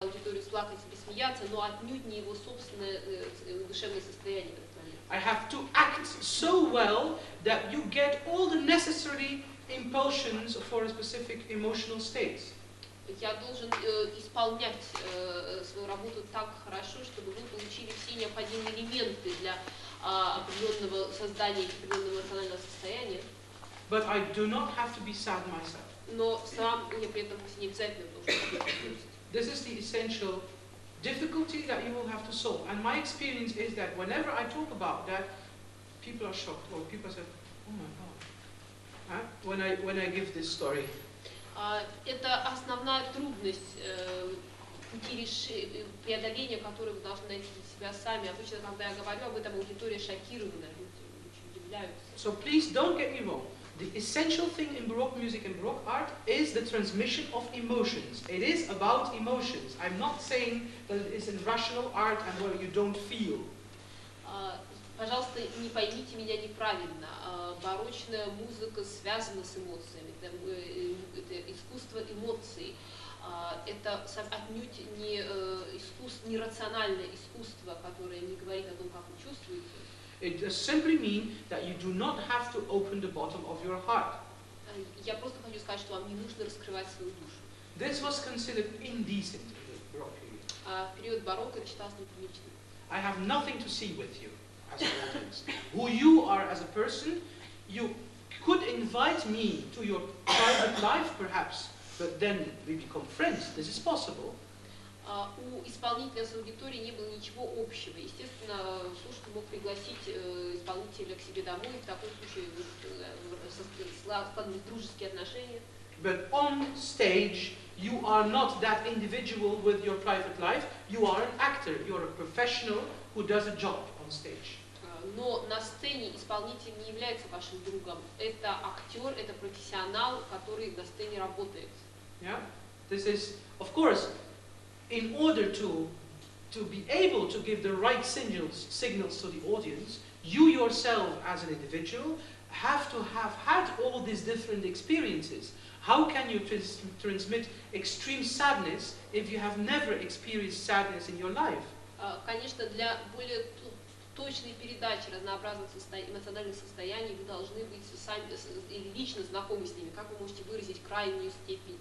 аудиторию плакать или смеяться, но отнюдь не его собственное душевное состояние в этот момент. I have to act so well that you get all the necessary impulsions for a specific emotional state. Я должен исполнять свою работу так хорошо, чтобы вы получили все необходимые элементы для определенного создания определенного эмоционального состояния. But I do not have to be sad myself. Но сам я при этом не обязательно должен быть. This is the essential difficulty that you will have to solve. And my experience is that whenever I talk about that, people are shocked, or people say, "Oh my God!" When I give this story. Это основная трудность пути преодоления, которую вы должны найти для себя сами. Обычно, когда я говорю об этом, аудитория шокирована, люди очень удивляются. So please don't get me wrong. The essential thing in Baroque music and Baroque art is the transmission of emotions. It is about emotions. I'm not saying that it is in rational art and where you don't feel. Пожалуйста, не поймите меня неправильно. Барочная музыка связана с эмоциями. Это искусство эмоций. Это отнюдь не рациональное искусство, которое не говорит о том, как вы чувствуете. It does simply mean that you do not have to open the bottom of your heart. Я просто хочу сказать, что вам не нужно раскрывать свою душу. This was considered indecent in the Baroque period. В период барокко это считалось неприличным. I have nothing to see with you as an audience. Who you are as a person, you could invite me to your private life perhaps, but then we become friends. This is possible. У исполнителя с аудиторией не было ничего общего. Естественно, слушатель мог пригласить исполнителя к себе домой, в таком случае складывались дружеские отношения. But on stage, you are not that individual with your private life. You are an actor. You are a professional who does a job on stage. Но на сцене исполнитель не является вашим другом. Это актер, это профессионал, который на сцене работает. Yeah, this is, of course, in order to be able to give the right signals to the audience, you yourself as an individual have to have had all these different experiences. How can you transmit extreme sadness if you have never experienced sadness in your life? Конечно, для более точной передачи разнообразных эмоциональных состояний вы должны быть сами или лично знакомы с ними. Как вы можете выразить крайнюю степень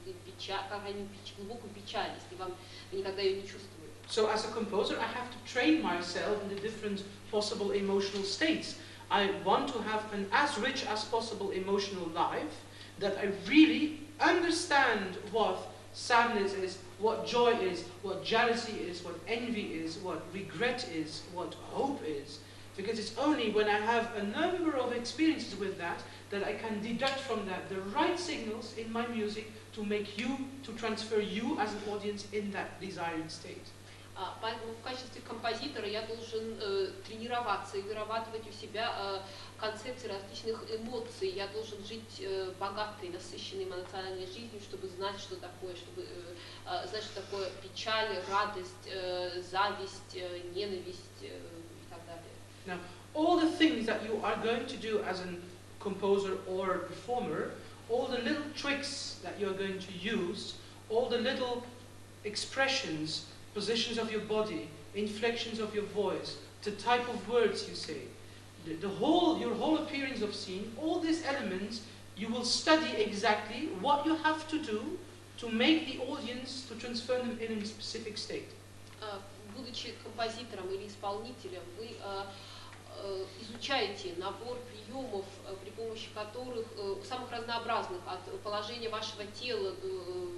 крайнюю глубокую печаль, если вы никогда ее не чувствовали? So as a composer, I have to train myself in the different possible emotional states. I want to have an as rich as possible emotional life, that I really understand what sadness is, what joy is, what jealousy is, what envy is, what regret is, what hope is. Because it's only when I have a number of experiences with that I can deduct from that the right signals in my music to make you, to transfer you as an audience in that desired state. Поэтому в качестве композитора я должен тренироваться и вырабатывать у себя концепции различных эмоций. Я должен жить богатой, насыщенной эмоциональной жизнью, чтобы знать, что такое, печаль, радость, зависть, ненависть и так далее. Now, all the things that you are going to do as a composer or performer, all the little tricks that you are going to use, all the little expressions, positions of your body, inflections of your voice, the type of words you say, your whole appearance of scene, all these elements, you will study exactly what you have to do to make the audience, to transfer them in a specific state. Будучи композитором или исполнителем, вы изучаете набор приемов, при помощи которых, самых разнообразных, от положения вашего тела до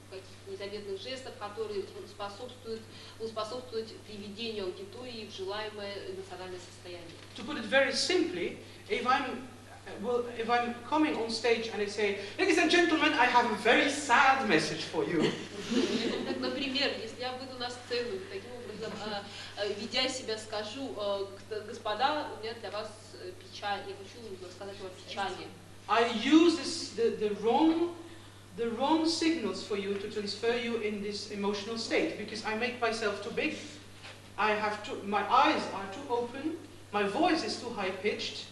каких-то незаметных жестов, которые способствуют приведению аудитории в желаемое эмоциональное состояние. To put it very simply, if I'm coming on stage and I say, "Ladies and gentlemen, I have a very sad message for you." Например, если я выйду на сцену и таким образом, ведя себя, скажу: "Господа, у меня для вас печаль, я хочу сказать вам печали." I use the wrong signals for you to transfer you in this emotional state, because I make myself too big, my eyes are too open, my voice is too high pitched,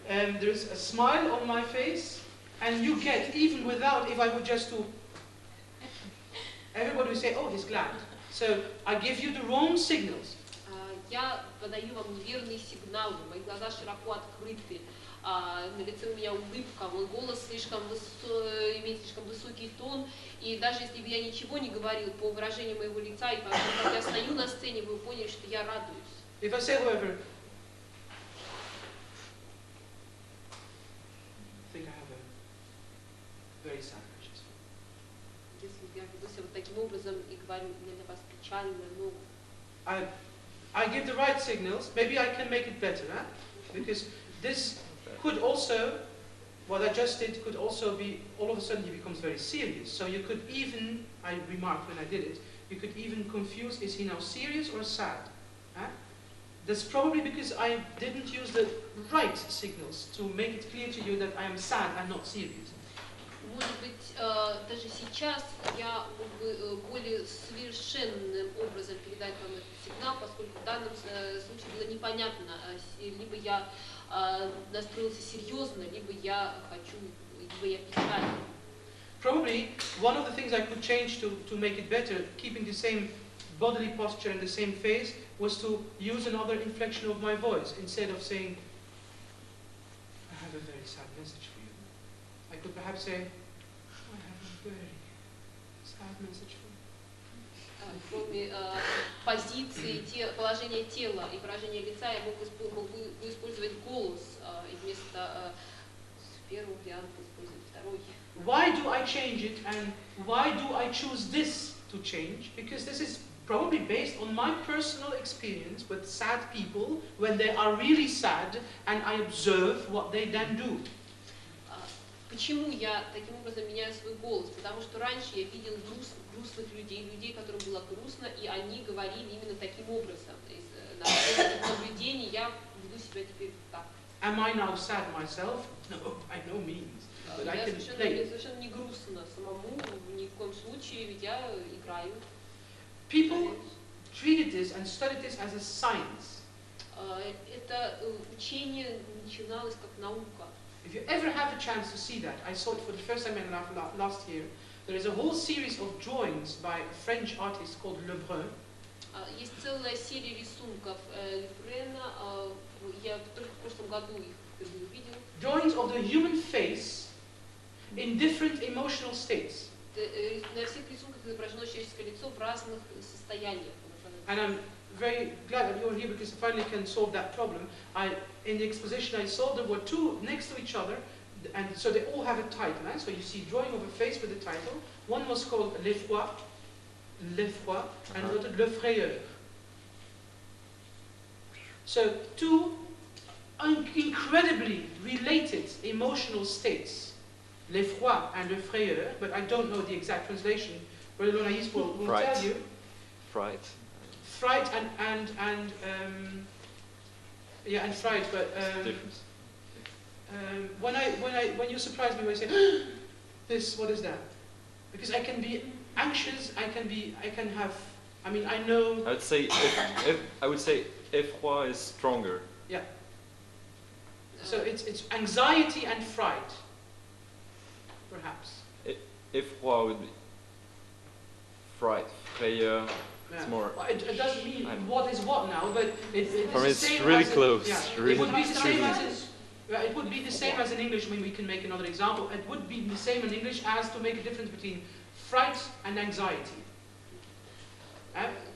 there's a smile on my face, and you get, even without, if I would just do, everybody would say, "Oh, he's glad." So I give you the wrong signals. Я подаю вам неверные сигналы, мои глаза широко открыты, на лице у меня улыбка, мой голос имеет слишком высокий тон, и даже если бы я ничего не говорил по выражению моего лица, и когда я стою на сцене, вы поняли, что я радуюсь. If I say, however, I think I have a very sad conscience. Если я веду себя вот таким образом и говорю, у меня для вас печально, но... I give the right signals, maybe I can make it better, huh? Because this could also, what I just did could also be, all of a sudden he becomes very serious. So you could even, I remarked when I did it, you could even confuse, is he now serious or sad? Huh? That's probably because I didn't use the right signals to make it clear to you that I am sad and not serious. Может быть, даже сейчас я мог бы более совершенным образом передать вам этот сигнал, поскольку в данном случае было непонятно, либо я настроился серьезно, либо я печален. Probably one of the things I could change to make it better, keeping the same bodily posture and the same face, was to use another inflection of my voice. Instead of saying, I have a very sad message for you, I could perhaps say, I have a very sad message for you. Кроме позиции, положения тела и выражения лица, я мог бы использовать голос, и вместо первого варианта использовать второй. Why do I change it, and why do I choose this to change? Because this is probably based on my personal experience with sad people when they are really sad, and I observe what they then do. Почему я таким образом меняю свой голос? Потому что раньше я видел грустных людей, которым было грустно, и они говорили именно таким образом. На основе наблюдений я веду себя теперь так. Am I now sad myself? No, by no means. But I can play. Мне совершенно не грустно самому, ни в коем случае, ведь я играю. People treated this and studied this as a science. Это учение начиналось как наука. If you ever have a chance to see that, I saw it for the first time in last year. There is a whole series of drawings by a French artist called Lebrun. Есть целая серия рисунков Лебрена. Я только в прошлом году их впервые увидел. Drawings of the human face in different emotional states. На всех рисунках изображено человеческое лицо в разных состояниях. And I'm very glad that you're here because I finally can solve that problem. In the exposition I saw there were two next to each other, and so they all have a title. So you see drawing of a face with a title. One was called L'Effroi, and another Le Frayeur. So two incredibly related emotional states, L'Effroi and Le Frayeur, but I don't know the exact translation. Brother Lonaïs will tell you. Fright. Fright and fright, but when you surprise me when you say this, what is that? Because I can be anxious, I know. I would say effroi is stronger. Yeah. So it's anxiety and fright, perhaps. Effroi would be fright, frayeur. It's more. Well, it doesn't mean what is what now, but it's the same really as close. It would be the same as it would be the same as in English. I mean, we can make another example. It would be the same in English as to make a difference between fright and anxiety.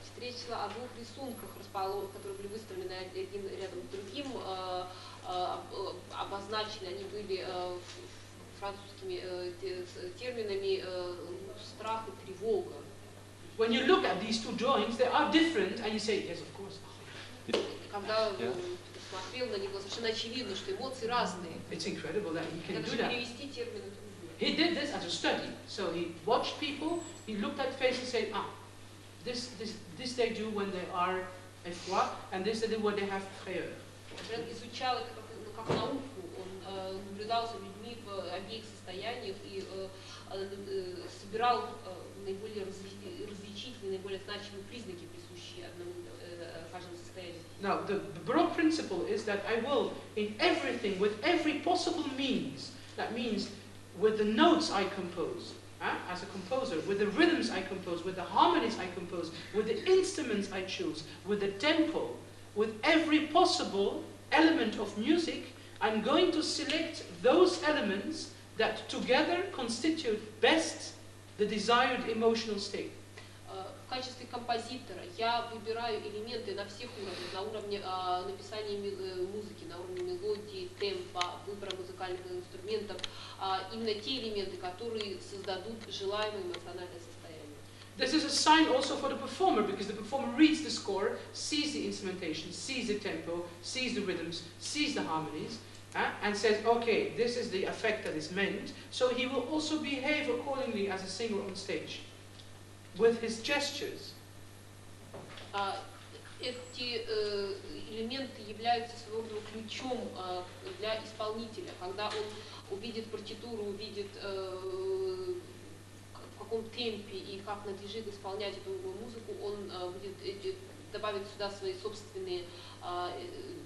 Встретила о двух рисунках, которые были выставлены один рядом с другим, обозначены, они были французскими терминами страх и тревога. When you look at these two drawings, they are different, and you say, yes, of course. Когда смотрел на них, было совершенно очевидно, что эмоции разные. It's incredible that he can do Даже that. перевести термины. He did this as a study. So he watched people, he looked at faces and said, this they do when they are effroi, and this they do when they have frayeur. Он изучал это как науку, он наблюдал за людьми в обеих состояниях и собирал наиболее различительные, наиболее значимые признаки, присущие каждому состоянию. Now, the Baroque principle is that I will, in everything, with every possible means, that means with the notes I compose, as a composer, with the rhythms I compose, with the harmonies I compose, with the instruments I choose, with the tempo, with every possible element of music, I'm going to select those elements that together constitute best the desired emotional state. В качестве композитора я выбираю элементы на всех уровнях, на уровне написания музыки, на уровне мелодии, темпа, выбора музыкальных инструментов, именно те элементы, которые создадут желаемое эмоциональное состояние. This is a sign also for the performer, because the performer reads the score, sees the instrumentation, sees the tempo, sees the rhythms, sees the harmonies, and says, okay, this is the effect that is meant, so he will also behave accordingly as a singer on stage, with his gestures. Эти элементы являются своего рода ключом для исполнителя, когда он увидит партитуру, увидит в каком темпе и как надлежит исполнять эту музыку, он будет добавить сюда свои собственные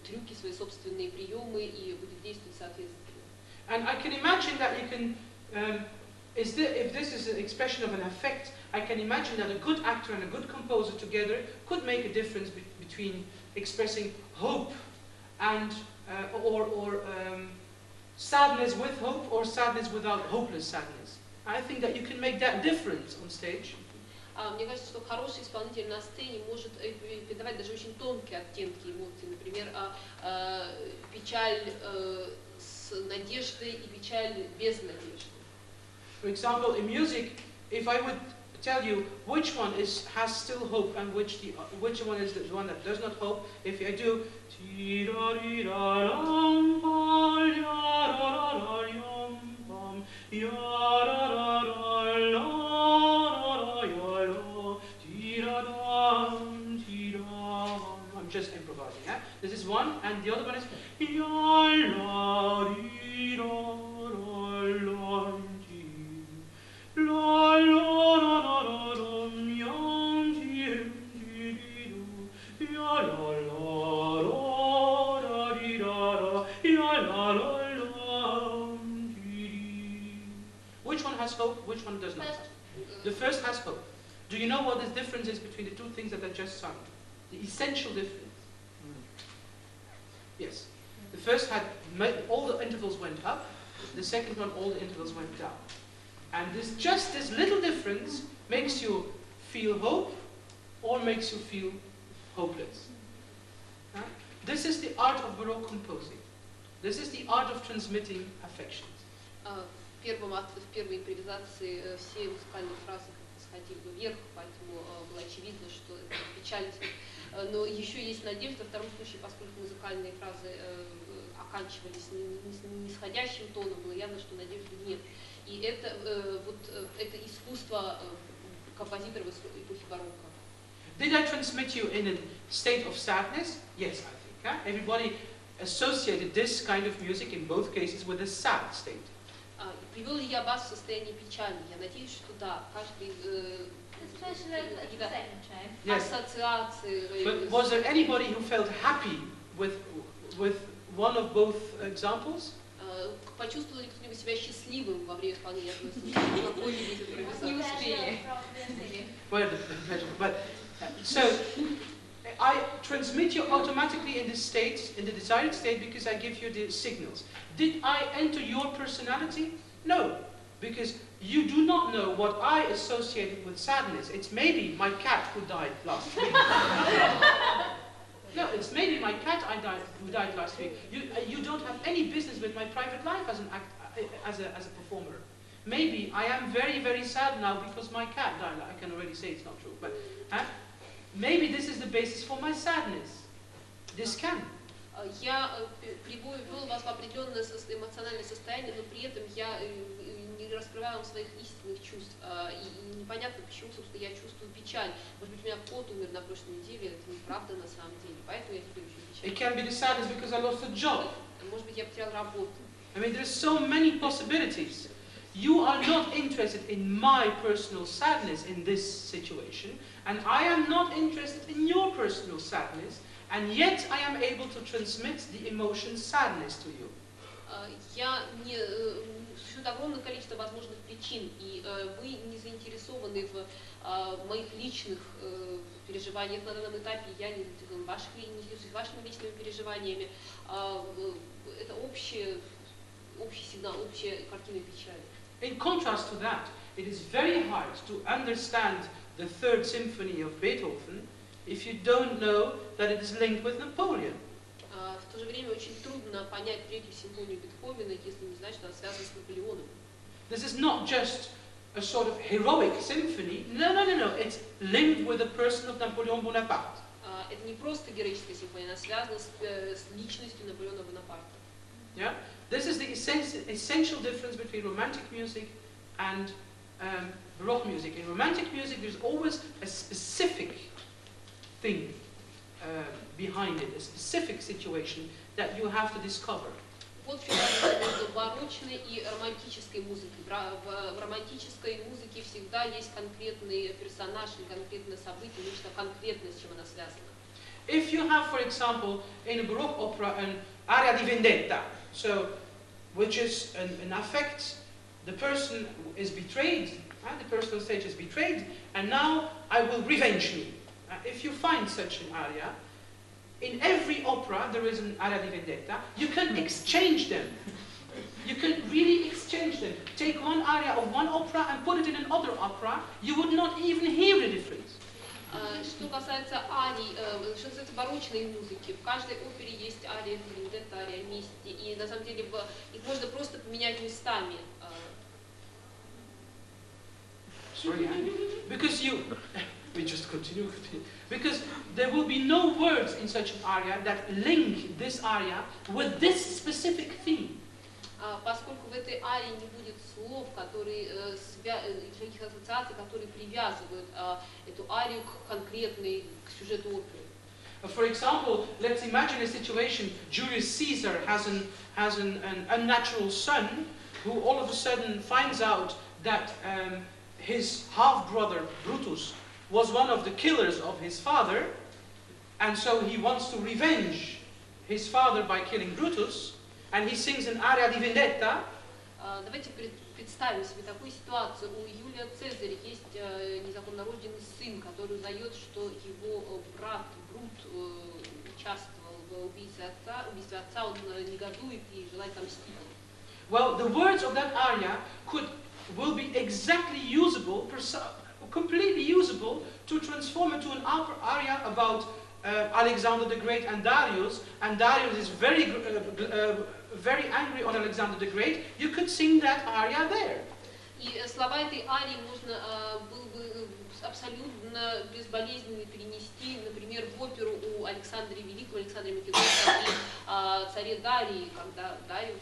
трюки, свои собственные приемы и будет действовать соответственно. And I can imagine that you can, if this is an expression of an effect, I can imagine that a good actor and a good composer together could make a difference between expressing hope and or sadness with hope or sadness without hopeless sadness. I think that you can make that difference on stage. Мне кажется, что хороший исполнитель на сцене может передавать даже очень тонкие оттенки эмоций, например, печаль с надеждой и печаль без надежды. For example, in music, if I would tell you which one has still hope and which one is the one that does not hope, if I do I'm just improvising, yeah? This is one, and the other one is which one has hope, which one does not? The first has hope. Do you know what the difference is between the two things that I just sung? The essential difference. Yes. The first had, all the intervals went up. The second one, all the intervals went down. And just this little difference makes you feel hope or makes you feel hopeless. This is the art of Baroque composing. This is the art of transmitting affections. В первой импровизации все музыкальные фразы сходили вверх, поэтому было очевидно, что это печаль. Но еще есть надежда. В втором случае, поскольку музыкальные фразы оканчивались нисходящим тоном, было явно, что надежды нет. И это искусство композиторов эпохи барокко. Did I transmit you in a state of sadness? Yes, I think. Huh? Everybody associated this kind of music in both cases with a sad state. Привел ли я вас в состояние печали? Я надеюсь, что да. Каждый ассоциации. But was there anybody who felt happy with one of both examples? Почувствовал ли кто-нибудь себя счастливым во время исполнения какой-нибудь импровизации? Не успели. But so I transmit you automatically in this state, in the desired state, because I give you the signals. Did I enter your personality? No, because you do not know what I associated with sadness. It's maybe my cat who died last week. No, it's maybe my cat who died last week. You don't have any business with my private life as a performer. Maybe I am very, very sad now because my cat died. I can already say it's not true, but maybe this is the basis for my sadness. This can. Я ввел вас в определенное эмоциональное состояние, но при этом я не раскрываю вам своих истинных чувств. И непонятно, почему, собственно, я чувствую печаль. Может быть, у меня кот умер на прошлой неделе, это неправда на самом деле, поэтому я теперь чувствую печаль. It can be the sadness because I lost a job. Может быть, я потерял работу. I mean, there's so many possibilities. You are not interested in my personal sadness in this situation, and I am not interested in your personal sadness, and yet I am able to transmit the emotion sadness to you. существует огромное количество возможных причин, и вы не заинтересованы в моих личных переживаниях на данном этапе, я не интересуюсь вашими личными переживаниями. Это общий сигнал, общая картина печали. In contrast to that, it is very hard to understand the Third Symphony of Beethoven if you don't know that it is linked with Napoleon. В то же время очень трудно понять Третью симфонию Бетховена, если не знать, что она связана с Наполеоном. This is not just a sort of heroic symphony. No. It's linked with the person of Napoleon Bonaparte. Это не просто героическая симфония, она связана с личностью Наполеона Бонапарта. Yeah? This is the essential difference between romantic music and Baroque music. In romantic music, there's always a specific thing behind it, a specific situation that you have to discover. Вот разница между барочной и романтической музыкой. В романтической музыке всегда есть конкретный персонаж и конкретное событие, нечто конкретное, с чем она связана. If you have, for example, in a Baroque opera, an aria di vendetta, so which is an affect, the person is betrayed, the person on stage is betrayed, and now I will revenge me. If you find such an aria, in every opera there is an aria di vendetta. You can exchange them. You can really exchange them. Take one aria of one opera and put it in another opera. You would not even hear the difference. Что касается арий, что касается барочной музыки, в каждой опере есть ария вендетта, ария мести, и на самом деле их можно просто поменять местами. Sorry, because we just continue. Because there will be no words in such an aria that link this aria with this specific theme. Поскольку в этой арии не будет слов, которые никаких ассоциаций, которые привязывают эту арию к конкретной, к сюжету оперы. For example, let's imagine a situation: Julius Caesar has an unnatural son, who all of a sudden finds out that his half-brother Brutus was one of the killers of his father, and so he wants to revenge his father by killing Brutus. And he sings an aria di vendetta. Давайте представим себе такую ситуацию. У Юлия Цезаря есть незаконно рожденный сын, который узнает, что его брат Брут участвовал в убийстве отца, он негодует и желает отомстить. Well, the words of that aria will be exactly usable, completely usable, to transform into an aria about Alexander the Great and Darius is very angry on Alexander the Great. You could sing that aria there. И слова этой арии можно было бы абсолютно безболезненно перенести, например, в оперу у Александра Великого, Александра Македонского и царе Дарии, когда Дарий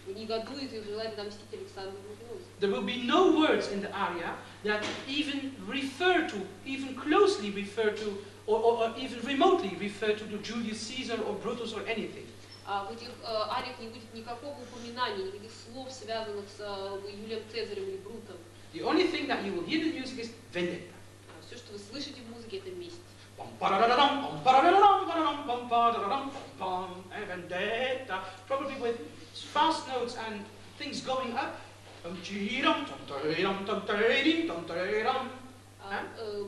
негодует и желает отомстить Александру Македонскому. There will be no words in the aria that even refer to, even closely refer to, or even remotely refer to Julius Caesar or Brutus or anything. В этих ариях не будет никакого упоминания, никаких слов, связанных с Юлием Цезарем или Брутом. The only thing that you will hear in the music is vendetta. Все, что вы слышите в музыке, это месть. Vendetta, probably with fast notes and things going up.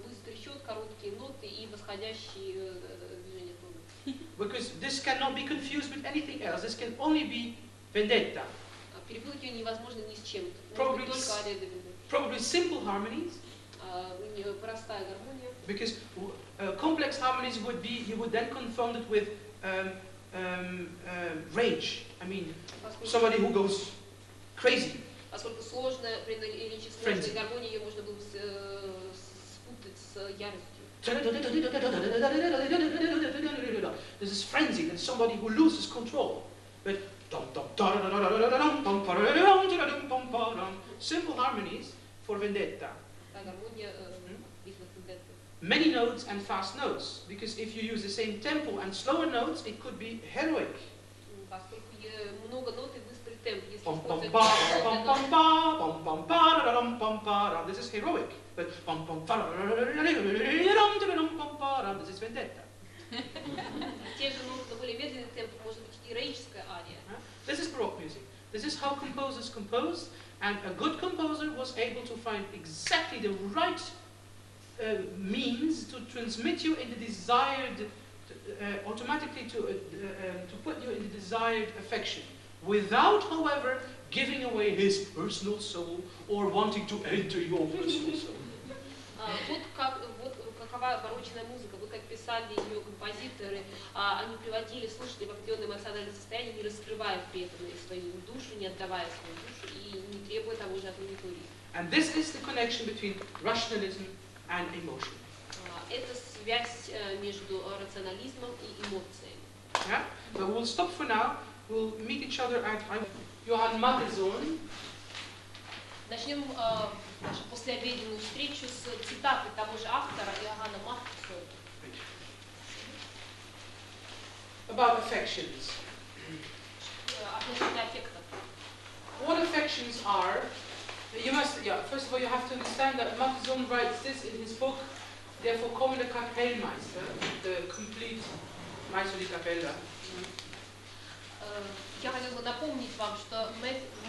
Быстрый счет, короткие ноты и восходящие движения тона. Because this cannot be confused with anything else. This can only be vendetta. Перепутать ее невозможно ни с чем. Может быть только ария де вендетта. Probably simple harmonies. Простая гармония. Because complex harmonies would be, you would then confound it with rage. I mean, somebody who goes crazy. Поскольку сложная, или сложная гармония, ее можно было спутать с яростью. This is frenzy, that's somebody who loses control. But simple harmonies for vendetta. Many notes and fast notes, because if you use the same tempo and slower notes, it could be heroic. Много нот и быстрый темп. This is heroic, but this is vendetta. Те же ноты, более медленный темп, может быть героическая ария. This is Baroque music. This is how composers composed, and a good composer was able to find exactly the right means to transmit you in the desired, automatically to put you in the desired affection, without, however, giving away his personal soul or wanting to enter your personal soul. Вот какова барочная музыка, вот как писали ее композиторы, они приводили слушателей в определенное эмоциональное состояние, не раскрывая при этом свою душу, не отдавая свою душу и не требуя того же от аудитории. And this is the connection between rationalism and emotion. Это связь между рационализмом и эмоциями. Yeah? But we'll stop for now. We'll meet each other at Johann Mattheson. Начнем нашу послеобеденную встречу с цитаты того же автора Иоганна Матthesона. About affections. Относительно аффектов. What affections are? You must, first of all, you have to understand that Mattheson writes this in his book, Der vollkommene Kapellmeister, the complete Meister di Cappella. Я хотела бы напомнить вам, что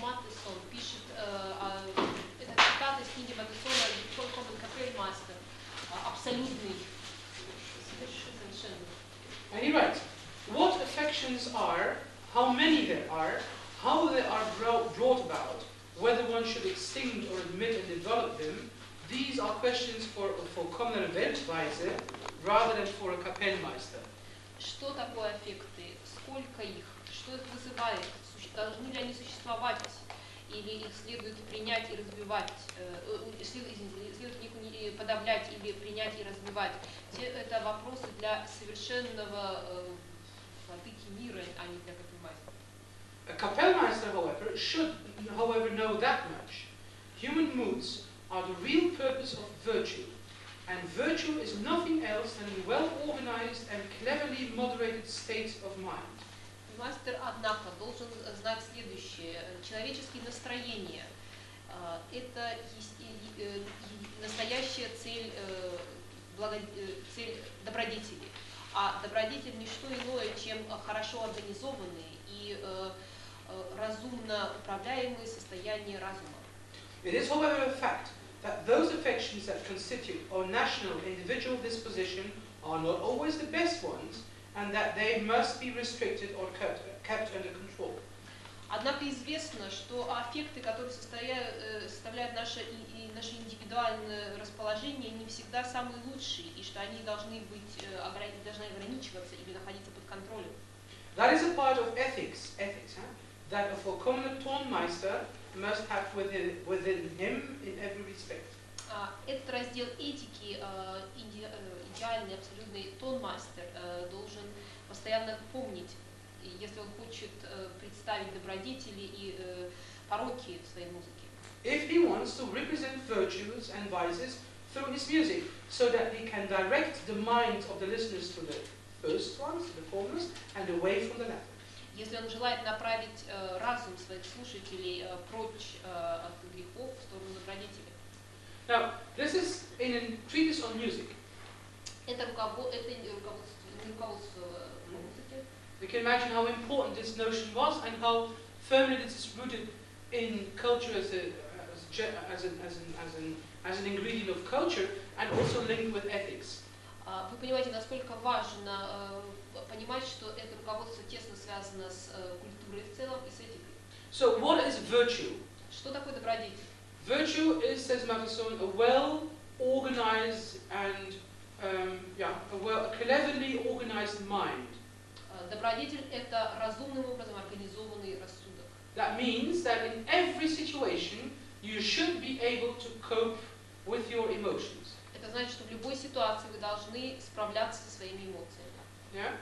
Матtheson пишет, это цитата из книги Матthesона «Vollkommen Kapellmeister», абсолютный, совершенно. And he writes, what affections are, how many there are, how they are brought about, whether one should extinct or admit and develop them, these are questions for a vollkommener Weltweise rather than for a Kapellmeister. Что такое аффекты? Сколько их? Что их вызывает? Должны ли они существовать? Или их следует принять и развивать? Следует их подавлять или принять и развивать? Все это вопросы для совершенного владыки мира, а не для Капельмайстера. A Kapellmeister, however, should, know that much. Human moods are the real purpose of virtue, and virtue is nothing else than a well-organized and cleverly moderated state of mind. Мастер, однако, должен знать следующее. Человеческие настроения – это настоящая цель добродетели. А добродетель – не что иное, чем хорошо организованные и разумно управляемые состояния разума. It is, however, a fact that those affections that constitute our national individual disposition are not always the best ones, and that they must be restricted or kept under control. Однако известно, что аффекты, которые составляют наше индивидуальное расположение, не всегда самые лучшие, и что они должны ограничиваться или находиться под контролем. That is a part of ethics, that a vollkommener Tonmeister must have within him in every respect. Этот раздел этики, идеальный, абсолютный тонмастер должен постоянно помнить, если он хочет представить добродетели и пороки в своей музыке. If he wants to represent virtues and vices through his music, so that he can direct the minds of the listeners to the first ones, the foremost, and away from the latter. Если он желает направить разум своих слушателей прочь от грехов в сторону добродетели. Now, this is in a treatise on music. Это руководство музыки. You can imagine how important this notion was and how firmly this is rooted in culture as an ingredient of culture and also linked with ethics. Вы понимаете, насколько важно понимать, что это руководство тесно связано с культурой в целом и с этикой. So, what is virtue? Что такое добродетель? Virtue is, says Matthesson, a well-organized and a cleverly organized mind. Добродетель – это разумным образом организованный рассудок. That means that in every situation you should be able to cope with your emotions. Это значит, что в любой ситуации вы должны справляться со своими эмоциями. Yeah?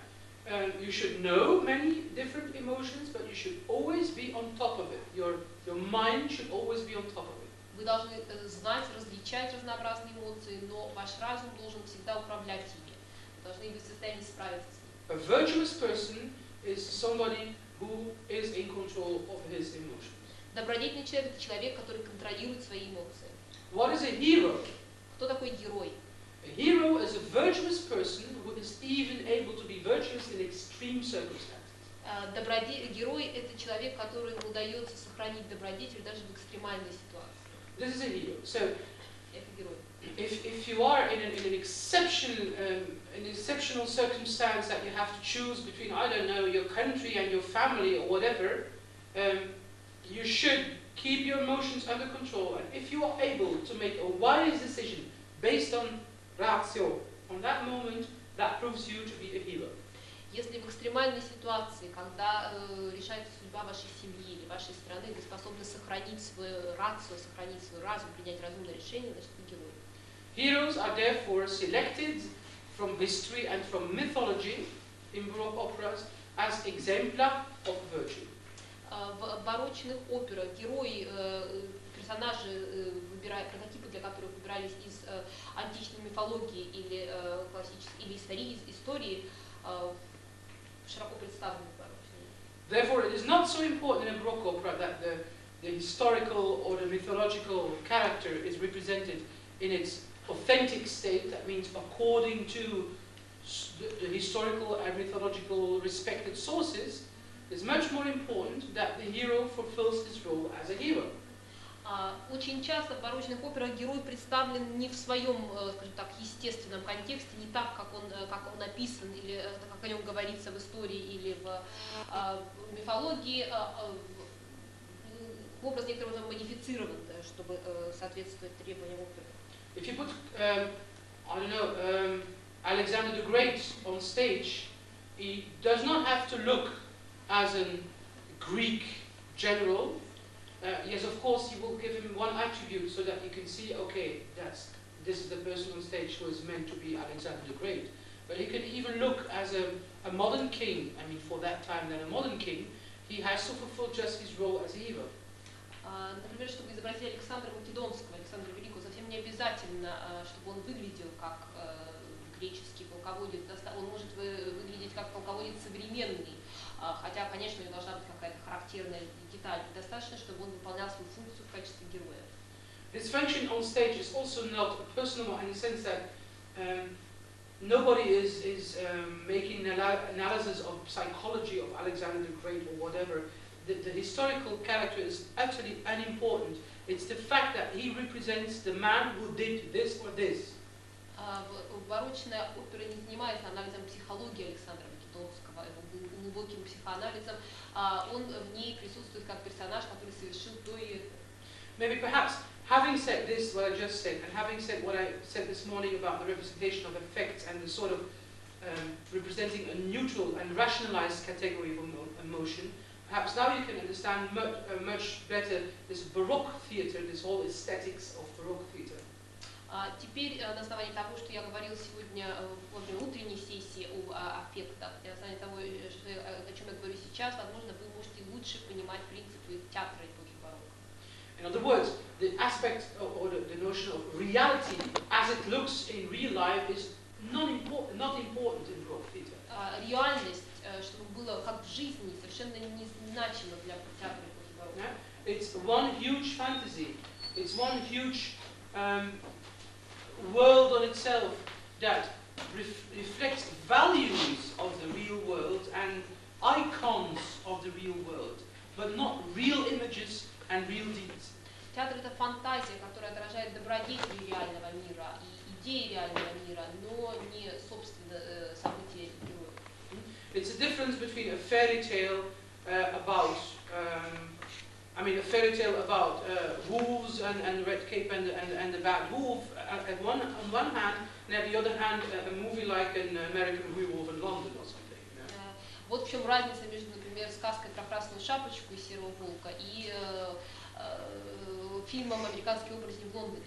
You should know many different emotions, but you should always be on top of it. Your mind should always be on top of it. Вы должны знать, различать разнообразные эмоции, но ваш разум должен всегда управлять ими. Вы должны быть в состоянии справиться с ними. A virtuous person is somebody who is in control of his emotions. Добродетельный человек – это человек, который контролирует свои эмоции. What is a hero? Кто такой герой? A hero is a virtuous person who is even able to be virtuous in extreme circumstances. Герой – это человек, которому удается сохранить добродетель даже в экстремальной ситуации. This is a hero. So, Это герой. if you are in an exceptional circumstance that you have to choose between, I don't know, your country and your family or whatever, you should keep your emotions under control. And if you are able to make a wise decision based on ratio, on that moment, that proves you to be a hero. Если в экстремальной ситуации, когда решается судьба вашей семьи или вашей страны, вы способны сохранить свою рацию, сохранить свой разум, принять разумное решение, значит вы герой. Heroes are therefore selected from history and from mythology in Baroque operas as exemplar of virtue. В барочных операх герои, персонажи, прототипы для которых выбирались из античной мифологии или классической или истории, широко представлены в барочной. Therefore, it is not so important in a Baroque opera that the historical or the mythological character is represented in its authentic state. That means according to the historical and mythological respected sources. It's much more important that the hero fulfills his role as a hero. Очень часто в барочных операх герой представлен не в своем, скажем так, естественном контексте, не так, как он написан, или как о нем говорится в истории или в мифологии. Образ некоторым образом модифицирован, чтобы соответствовать требованиям оперы. If you put, I don't know, Alexander the Great on stage, he does not have to look as a Greek general. Yes, of course, he will give him one attribute so that you can see, okay, this is the person on stage who is meant to be Alexander the Great. But he can even look as a modern king. I mean, for that time, then a modern king, he has to fulfill just his role as a hero. Например, чтобы изобразить Александра Македонского, Александра Великого, совсем не обязательно, чтобы он выглядел как греческий полководец. Он может выглядеть как полководец современный, хотя, конечно, у него должна быть какая-то характерная деталь. Достаточно, чтобы он выполнял свою функцию в качестве героя. This function on stage is also not personal in the sense that nobody is making an analysis of psychology of Alexander the Great or whatever. The historical character is utterly unimportant. It's the fact that he represents the man who did this or this. Барочная опера не занимается анализом психологии Александра Македонского, его глубоким психоанализом. Он в ней присутствует как персонаж, который совершил то и это. Maybe perhaps having said this, what I just said, and having said what I said this morning about the representation of effects and the sort of representing a neutral and rationalized category of emotion, perhaps now you can understand much better this Baroque theatre, this whole aesthetics of Baroque theatre. Теперь на основании того, что я говорил сегодня во время утренней сессии об аффектах, на основании того, о чем я говорю сейчас, возможно, вы можете лучше понимать принципы театра эпохи барокко. In other words, the aspect or the notion of reality as it looks in real life is not important in Baroque theatre. Реальность, чтобы было как в жизни, совершенно незначимо для театра эпохи барокко. It's one huge fantasy. It's one huge world on itself that reflects values of the real world and icons of the real world, but not real images and real deeds. Театр — это фантазия, которая отражает добродетели реального мира и идеи реального мира, но не, собственно, события героев. It's a difference between a fairy tale about a fairy tale about wolves and the red cape and the bad wolf on one hand, and on the other hand, a movie like an American Werewolf in London or something. Вот в чем разница между, например, сказкой про красную шапочку и серого волка и фильмом «Американский оборотень в Лондоне».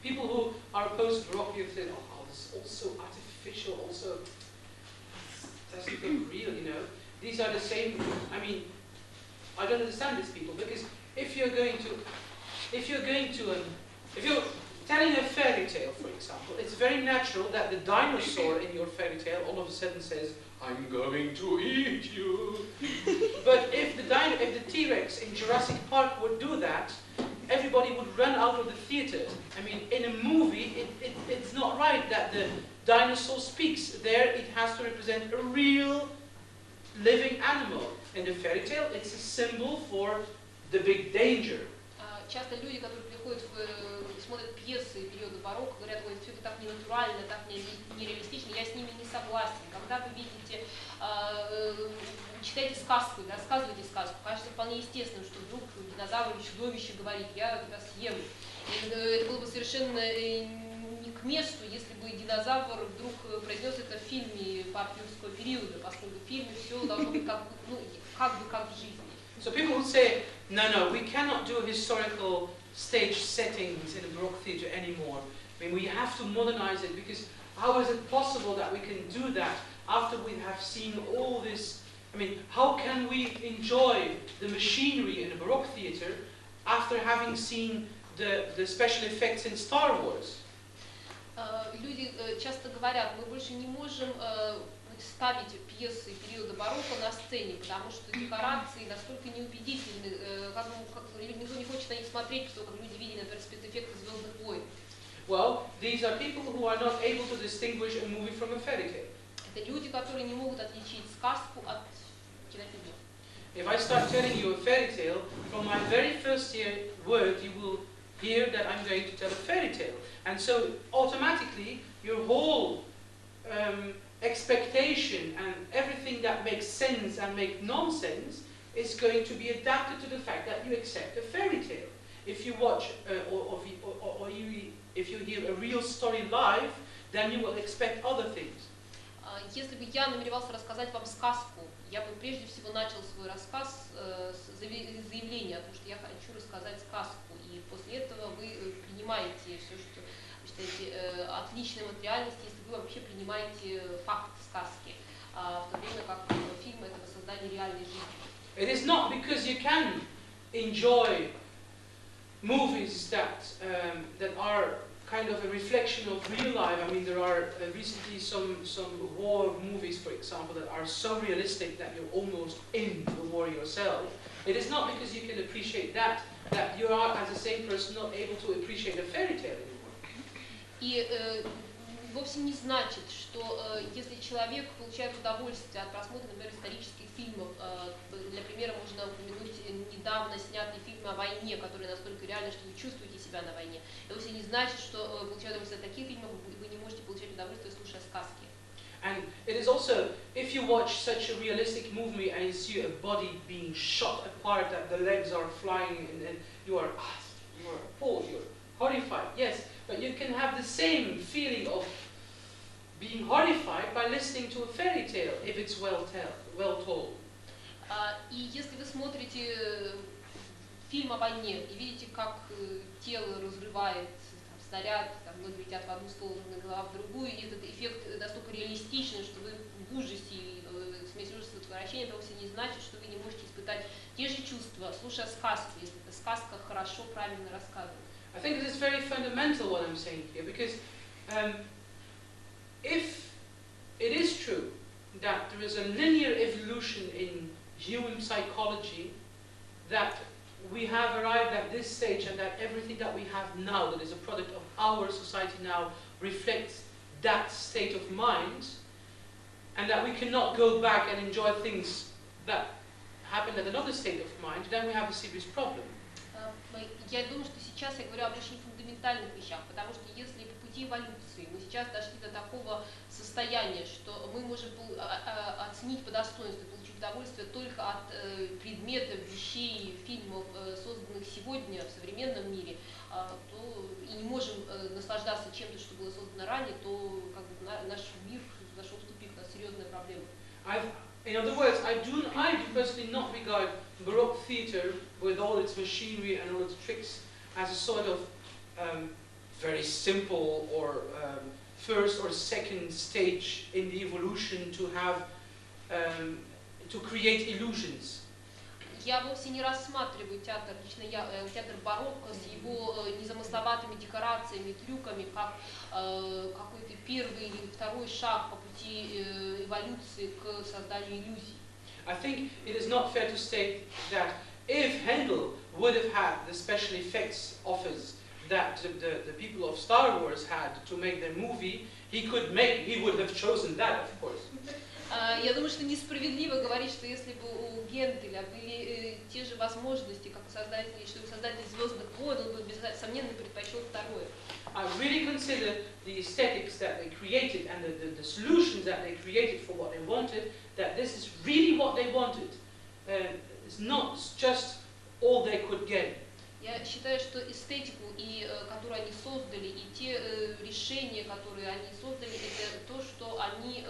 People who are opposed to Baroque say, oh, this is also artificial, also doesn't look real, you know. These are the same. I don't understand these people, because if you're telling a fairy tale, for example, it's very natural that the dinosaur in your fairy tale all of a sudden says, "I'm going to eat you." But if the T-Rex in Jurassic Park would do that, everybody would run out of the theater. In a movie, it's not right that the dinosaur speaks. There, it has to represent a real living animal. In the fairy tale, it's a symbol for the big danger. Часто люди, которые приходят, смотрят пьесы периода барокко, говорят, ой, все это так ненатурально, так нереалистично, я с ними не согласен. Когда вы видите, читаете сказку, рассказываете сказку, кажется вполне естественным, что вдруг динозавр или чудовище говорит, я тебя съем. И это было бы совершенно не к месту, если бы динозавр вдруг произнес это в фильме парк юрского периода, поскольку в фильме все должно быть как в жизни. So people would say, no, we cannot do historical stage settings in a Baroque theatre anymore. I mean, we have to modernize it, because how is it possible that we can do that after we have seen all this? I mean, how can we enjoy the machinery in a Baroque theatre after having seen the special effects in Star Wars? Люди часто говорят, мы больше не можем ставить пьесы периода барокко на сцене, потому что декорации настолько неубедительны, никто не хочет на них смотреть, потому как люди видели, например, спецэффекты «Звездных войн». Well, these are people who are not able to distinguish a movie from a fairy tale. Это люди, которые не могут отличить сказку от кинофильма. If I start telling you a fairy tale, from my very first word, you will hear that I'm going to tell a fairy tale. And so automatically your whole expectation and everything that makes sense and makes nonsense is going to be adapted to the fact that you accept a fairy tale. If you watch if you hear a real story live, then you will expect other things. Если бы я намеревался рассказать вам сказку, я бы прежде всего начал свой рассказ с заявления о том, что я хочу рассказать сказку, и после этого вы принимаете все, что вы считаете отличным от реальности, если вы вообще принимаете факт сказки, в то время как фильм — это воссоздание реальной жизни. It is not because you can enjoy movies that are kind of a reflection of real life. I mean, there are recently some war movies, for example, that are so realistic that you're almost in the war yourself. It is not because you can appreciate that you are, as the same person, not able to appreciate a fairy tale anymore. И вовсе не значит, что если человек получает удовольствие от просмотра, например, исторических фильмов, для примера можно упомянуть недавно снятый фильм о войне, который настолько реальный, что вы чувствуете себя на войне. Это вовсе не значит, что получая удовольствие от таких фильмов, вы не можете получать удовольствие, слушая сказки. And it is also, if you watch such a realistic movie and you see a body being shot apart, that the legs are flying, and you are appalled, you're horrified, yes, but you can have the same feeling of being horrified by listening to a fairy tale, if it's well told. И если вы смотрите фильм о войне и видите, как тело разрывает снаряд, ноги летят в одну сторону, голова в другую, и этот эффект настолько реалистичный, что вы в ужасе и смесь ужаса и отвращения, это вовсе не значит, что вы не можете испытать те же чувства, слушая сказку, если эта сказка хорошо, правильно рассказана. I think this is very fundamental what I'm saying here, because if it is true that there is a linear evolution in human psychology, that we have arrived at this stage and that everything that we have now, that is a product of our society now, reflects that state of mind, and that we cannot go back and enjoy things that happened at another state of mind, then we have a serious problem. Я думаю, что сейчас я говорю об очень фундаментальных вещах, потому что если по пути эволюции мы сейчас дошли до такого состояния, что мы можем оценить по достоинству, получить удовольствие только от предметов, вещей, фильмов, созданных сегодня в современном мире, то и не можем наслаждаться чем-то, что было создано ранее, то как бы, наш мир зашел в тупик, у нас серьезная проблема. In other words, I do personally not regard Baroque theatre with all its machinery and all its tricks as a sort of very simple or first or second stage in the evolution to have to create illusions. Я вовсе не рассматриваю театр, лично я, театр барокко с его незамысловатыми декорациями, трюками, как какой-то первый или второй шаг по пути эволюции к созданию иллюзий. I think it is not fair to state that if Handel would have had the special effects offers that the people of Star Wars had to make their movie, he would have chosen that, of course. Я думаю, что несправедливо говорить, что если бы у Генделя были те же возможности, как у создателей, что у создателей «Звездных войн», он бы, несомненно, предпочел второе. I really consider the aesthetics that they created and the solutions that they created for what they wanted, that this is really what they wanted. It's not just all they could get. Я считаю, что эстетику, которую они создали, и те решения, которые они создали, это то, что они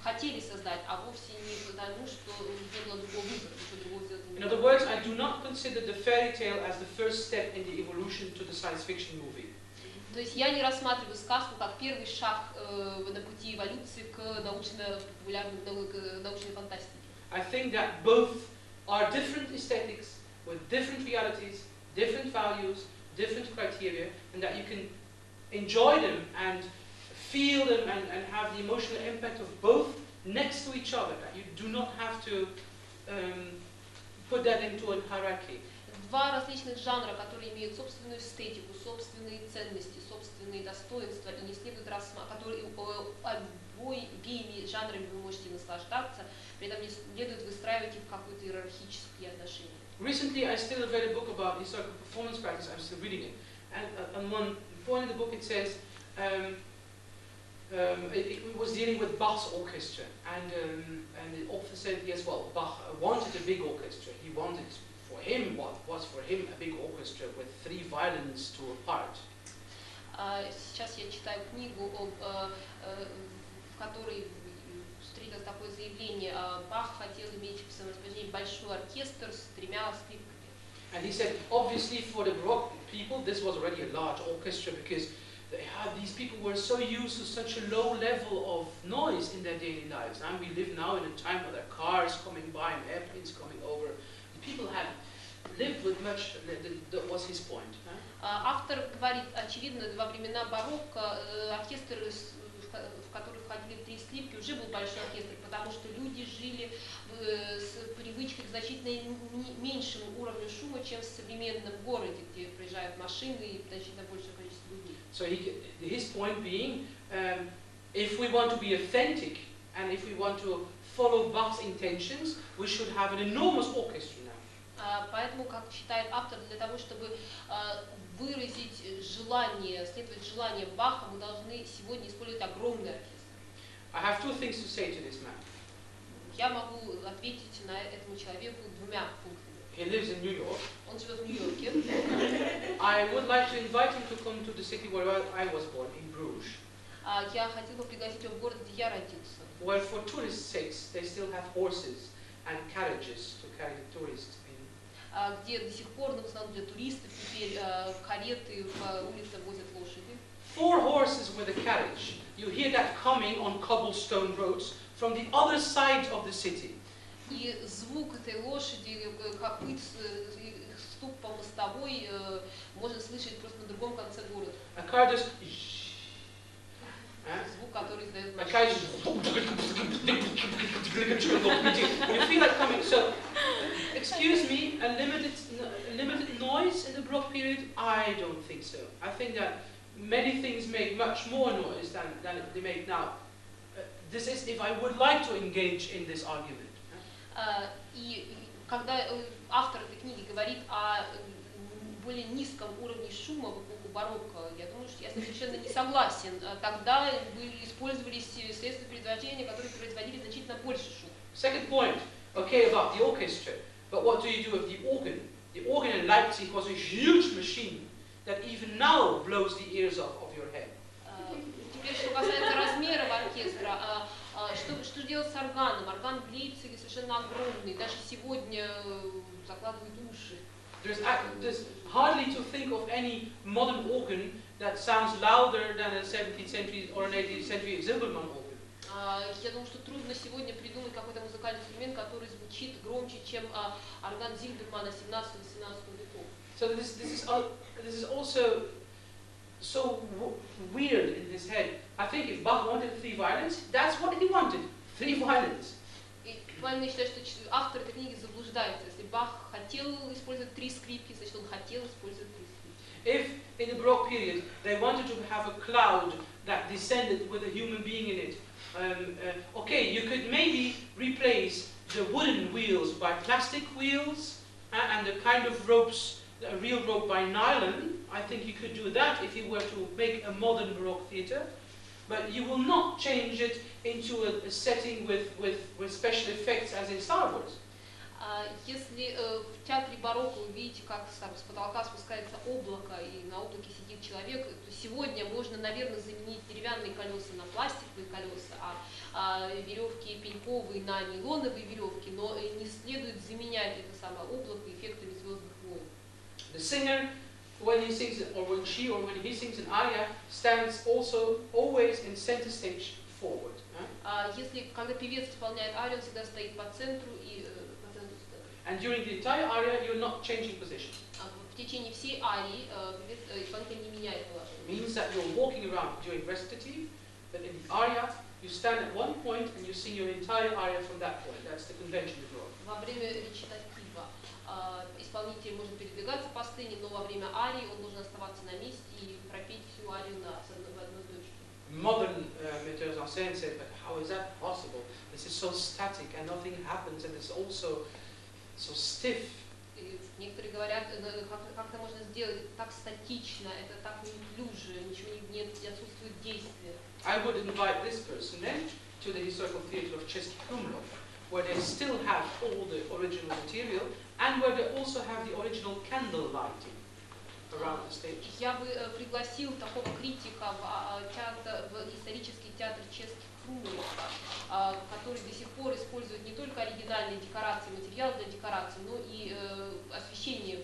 хотели создать, а вовсе не потому, что не было другого выбора, что другого сделать не In other words, I do not consider the fairy tale as the first step in the evolution to the science fiction movie. То есть я не рассматриваю сказку как первый шаг на пути эволюции к научной фантастике. I think that both are different aesthetics with different realities, different values, different criteria, and that you can enjoy them and feel them and have the emotional impact of both next to each other, that you do not have to put that into a hierarchy. Два различных жанра, которые имеют собственную эстетику, собственные ценности, собственные достоинства, и не следует рассматривать, обеими жанрами вы можете наслаждаться, при этом не следует выстраивать их в какие-то иерархические отношения. Recently, I still read a book about historical performance practice. I'm still reading it, and on one point in the book it says it was dealing with Bach's orchestra, and the author said, yes, well, Bach wanted a big orchestra. He wanted, for him, what was for him a big orchestra with 3 violins to a part. Сейчас я читаю книгу, в которой встретилось такое заявление. Бах хотел иметь в своем распоряжении большой оркестр с 3 скрипками. And he said, obviously, for the Baroque people, this was already a large orchestra because these people were so used to such a low level of noise in their daily lives. And we live now in a time where there are cars coming by and airplanes coming over. The people had lived with much. That was his point. Автор говорит, очевидно, во времена барокко оркестр, в который входили 3 скрипки, уже был большой оркестр, потому что люди жили с привычкой к значительно меньшему уровню шума, чем в современном городе, где проезжают машины и значительно большее количество людей. So his point being, if we want to be authentic and if we want to follow Bach's intentions, we should have an enormous orchestra now. Поэтому, как считает автор, для того, чтобы выразить желание, следовать желаниям Баха, мы должны сегодня использовать огромный оркестр. I have 2 things to say to this man. Я могу ответить на этому человеку 2 пунктами. He lives in New York. Он живет в Нью-Йорке. I would like to invite him to come to the city where I was born, in Bruges. Я хотел бы пригласить его в город, где я родился. Where for tourists' sakes, they still have horses and carriages to carry the tourists in. Где до сих пор, в основном для туристов, теперь кареты по улицам возят лошади. 4 horses with a carriage. You hear that coming on cobblestone roads from the other side of the city. И звук этой лошади, копыт, стук по мостовой можно слышать просто на другом конце города. A car does. Звук, который издает A car машина. You feel that coming. So, excuse me, a limited noise in the Baroque period? I don't think so. I think that many things make much more noise than they make now. This is if I would like to engage in this argument. И когда автор этой книги говорит о более низком уровне шума в эпоху барокко, я думаю, что я совершенно не согласен. Тогда использовались средства передвижения, которые производили значительно больше шума. Second point, okay, about the orchestra, but what do you do with the organ? The organ in Leipzig was a huge machine that even now blows the ears off of your head. Теперь, что касается размеров оркестра, что делать с органом? Орган в Лейпциге совершенно огромный, даже сегодня закладывает уши. There's hardly to think of any modern organ that sounds louder than a 17th century or an 18th century Zilbermann organ. Я думаю, что трудно сегодня придумать какой-то музыкальный инструмент, который звучит громче, чем орган Зильбермана 17-18 веков. So this is also so weird in his head. I think if Bach wanted 3 violins, that's what he wanted, 3 violins. И буквально я считаю, что автор этой книги заблуждается. Если Бах хотел использовать 3 скрипки, значит он хотел использовать 3 скрипки. If in the Baroque period they wanted to have a cloud that descended with a human being in it, Okay, you could maybe replace the wooden wheels by plastic wheels and the kind of ropes, a real rope by nylon. I think you could do that if you were to make a modern Baroque theatre. But you will not change it into a setting with special effects as in Star Wars. Если в театре барокко вы видите, как с потолка спускается облако, и на облаке сидит человек, то сегодня можно, наверное, заменить деревянные колеса на пластиковые колеса, а веревки пеньковые на нейлоновые веревки, но не следует заменять это самое облако эффектами «Звездных войн». The singer, when he sings, or when she, or when he sings an aria, stands also always in center stage forward. Если, когда певец исполняет арию, он всегда стоит по центру и And during the entire aria, you're not changing position. В течение всей арии исполнитель не меняет положение. Means that you're walking around during recitative, but in the aria, you stand at one point and you sing your entire aria from that point. That's the convention of Baroque. Во время речитатива исполнитель может передвигаться по сцене, но во время арии он должен оставаться на месте и пропеть всю арию в одной точке. Modern metteurs en scène said, but how is that possible? This is so static and nothing happens, and it's also so stiff. Некоторые говорят, как это можно сделать так статично, это так неуклюже, ничего нет, отсутствует действия. I would invite this person then to the historical theatre of Český Krumlov, where they still have all the original material and where they also have the original candle lighting around the stage. Я бы пригласил такого критика в исторический театр Český Krumlov, который до сих пор использует не только оригинальные декорации, материал для декораций, но и освещение.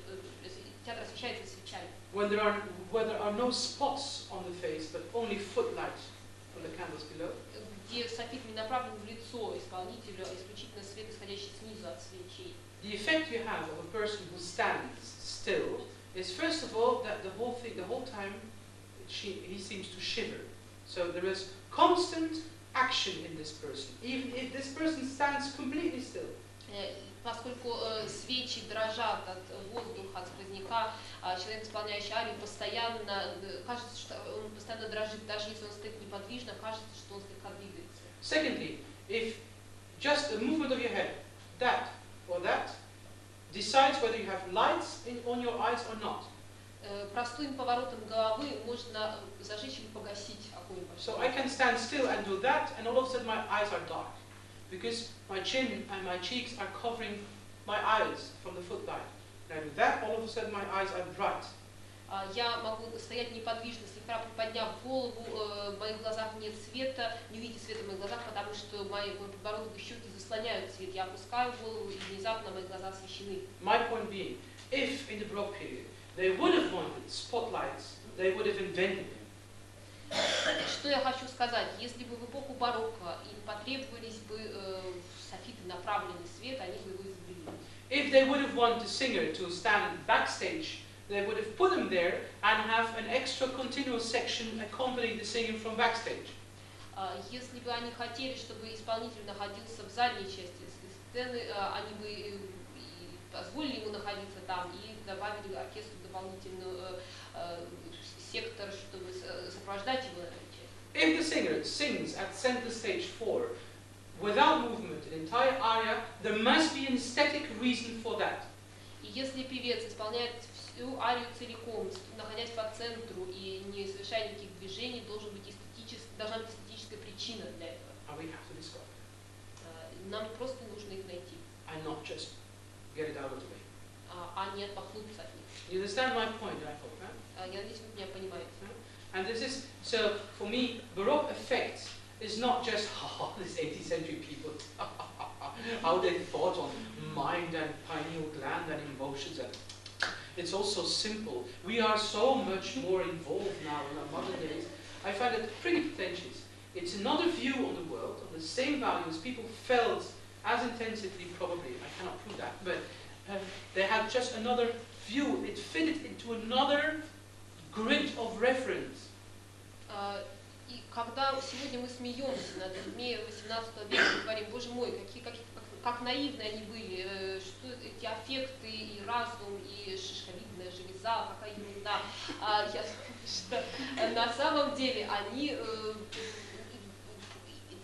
Театр освещается свечами. Where there are no spots on the face, but only footlights from the candles below. Где софит не направлен в лицо исполнителю, а исключительно свет, исходящий снизу от свечей. The effect you have of a person who stands still is, first of all, that the whole time, he seems to shiver. So there is constant action in this person, even if this person stands completely still. Поскольку свечи дрожат от воздуха, от сквозняка, человек, исполняющий арию, постоянно кажется, что он постоянно дрожит, даже если он стоит неподвижно, кажется, что он слегка двигается. Secondly, if just a movement of your head, that or that, decides whether you have lights on your eyes or not. Простым поворотом головы можно зажечь или погасить огонь. So I can stand still and do that, and all of a sudden my eyes are dark, because my chin and my cheeks are covering my eyes from the footlight. And I do that, all of a sudden my eyes are bright. Я могу стоять неподвижно, слегка приподняв голову, в моих глазах нет света, не видите света в моих глазах, потому что мой подбородок и щеки заслоняют свет. Я опускаю голову, и внезапно мои глаза освещены. My point being, if in the Baroque period they would have wanted spotlights, they would have invented them. Что я хочу сказать? Если бы в эпоху барокко им потребовались бы софиты, направленный свет, они бы его изобрели. If they would have wanted a singer to stand backstage, they would have put him there and have an extra continuous section accompanying the singer from backstage. Если бы они хотели, чтобы исполнитель находился в задней части сцены, они бы позволили ему находиться там и добавили оркестру дополнительный сектор, чтобы сопровождать его на этой части. If the singer sings at center stage 4 without movement, an entire aria, there must be an aesthetic reason for that. И если певец исполняет всю арию целиком, находясь по центру и не совершая никаких движений, должна быть эстетическая причина для этого. And we have to discover. Нам просто нужно их найти. And not just get it out of the way. А не отмахнуться от них. You understand my point, I hope, right? Я надеюсь, вы меня понимаете. And this is, so for me, Baroque effect is not just, these 18th century people, how they thought on mind and pineal gland and emotions. And it's also simple. We are so much more involved now in our modern days. I find it pretty pretentious. It's another view on the world, on the same values people felt as intensively, probably, I cannot prove that, but they had just another view. It fitted into another grid of reference. И когда сегодня мы смеемся над людьми 18 века, мы говорим, боже мой, как наивны они были, что эти аффекты и разум, и шишковидная железа, какая ерунда. Я думаю, что на самом деле они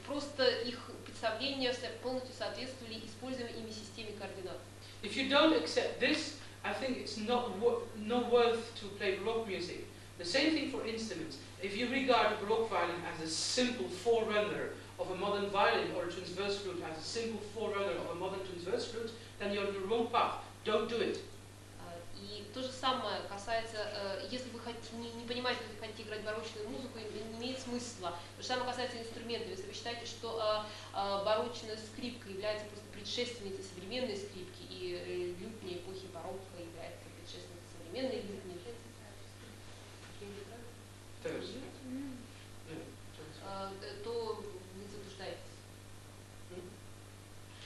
просто их представления полностью соответствовали используемой ими системе координат. If you don't accept this, I think it's not worth to play Baroque music. The same thing for instruments. If you regard a Baroque violin as a simple forerunner of a modern violin or a transverse flute as a simple forerunner of a modern transverse flute, then you're on the wrong path. Don't do it. И то же самое касается, если вы не понимаете, что вы хотите играть барочную музыку, не имеет смысла. То же самое касается инструментов. Если вы считаете, что барочная скрипка является просто предшественницей современной скрипки, и лютня эпохи барокко является предшественницей современной лютни, то вы заблуждаетесь.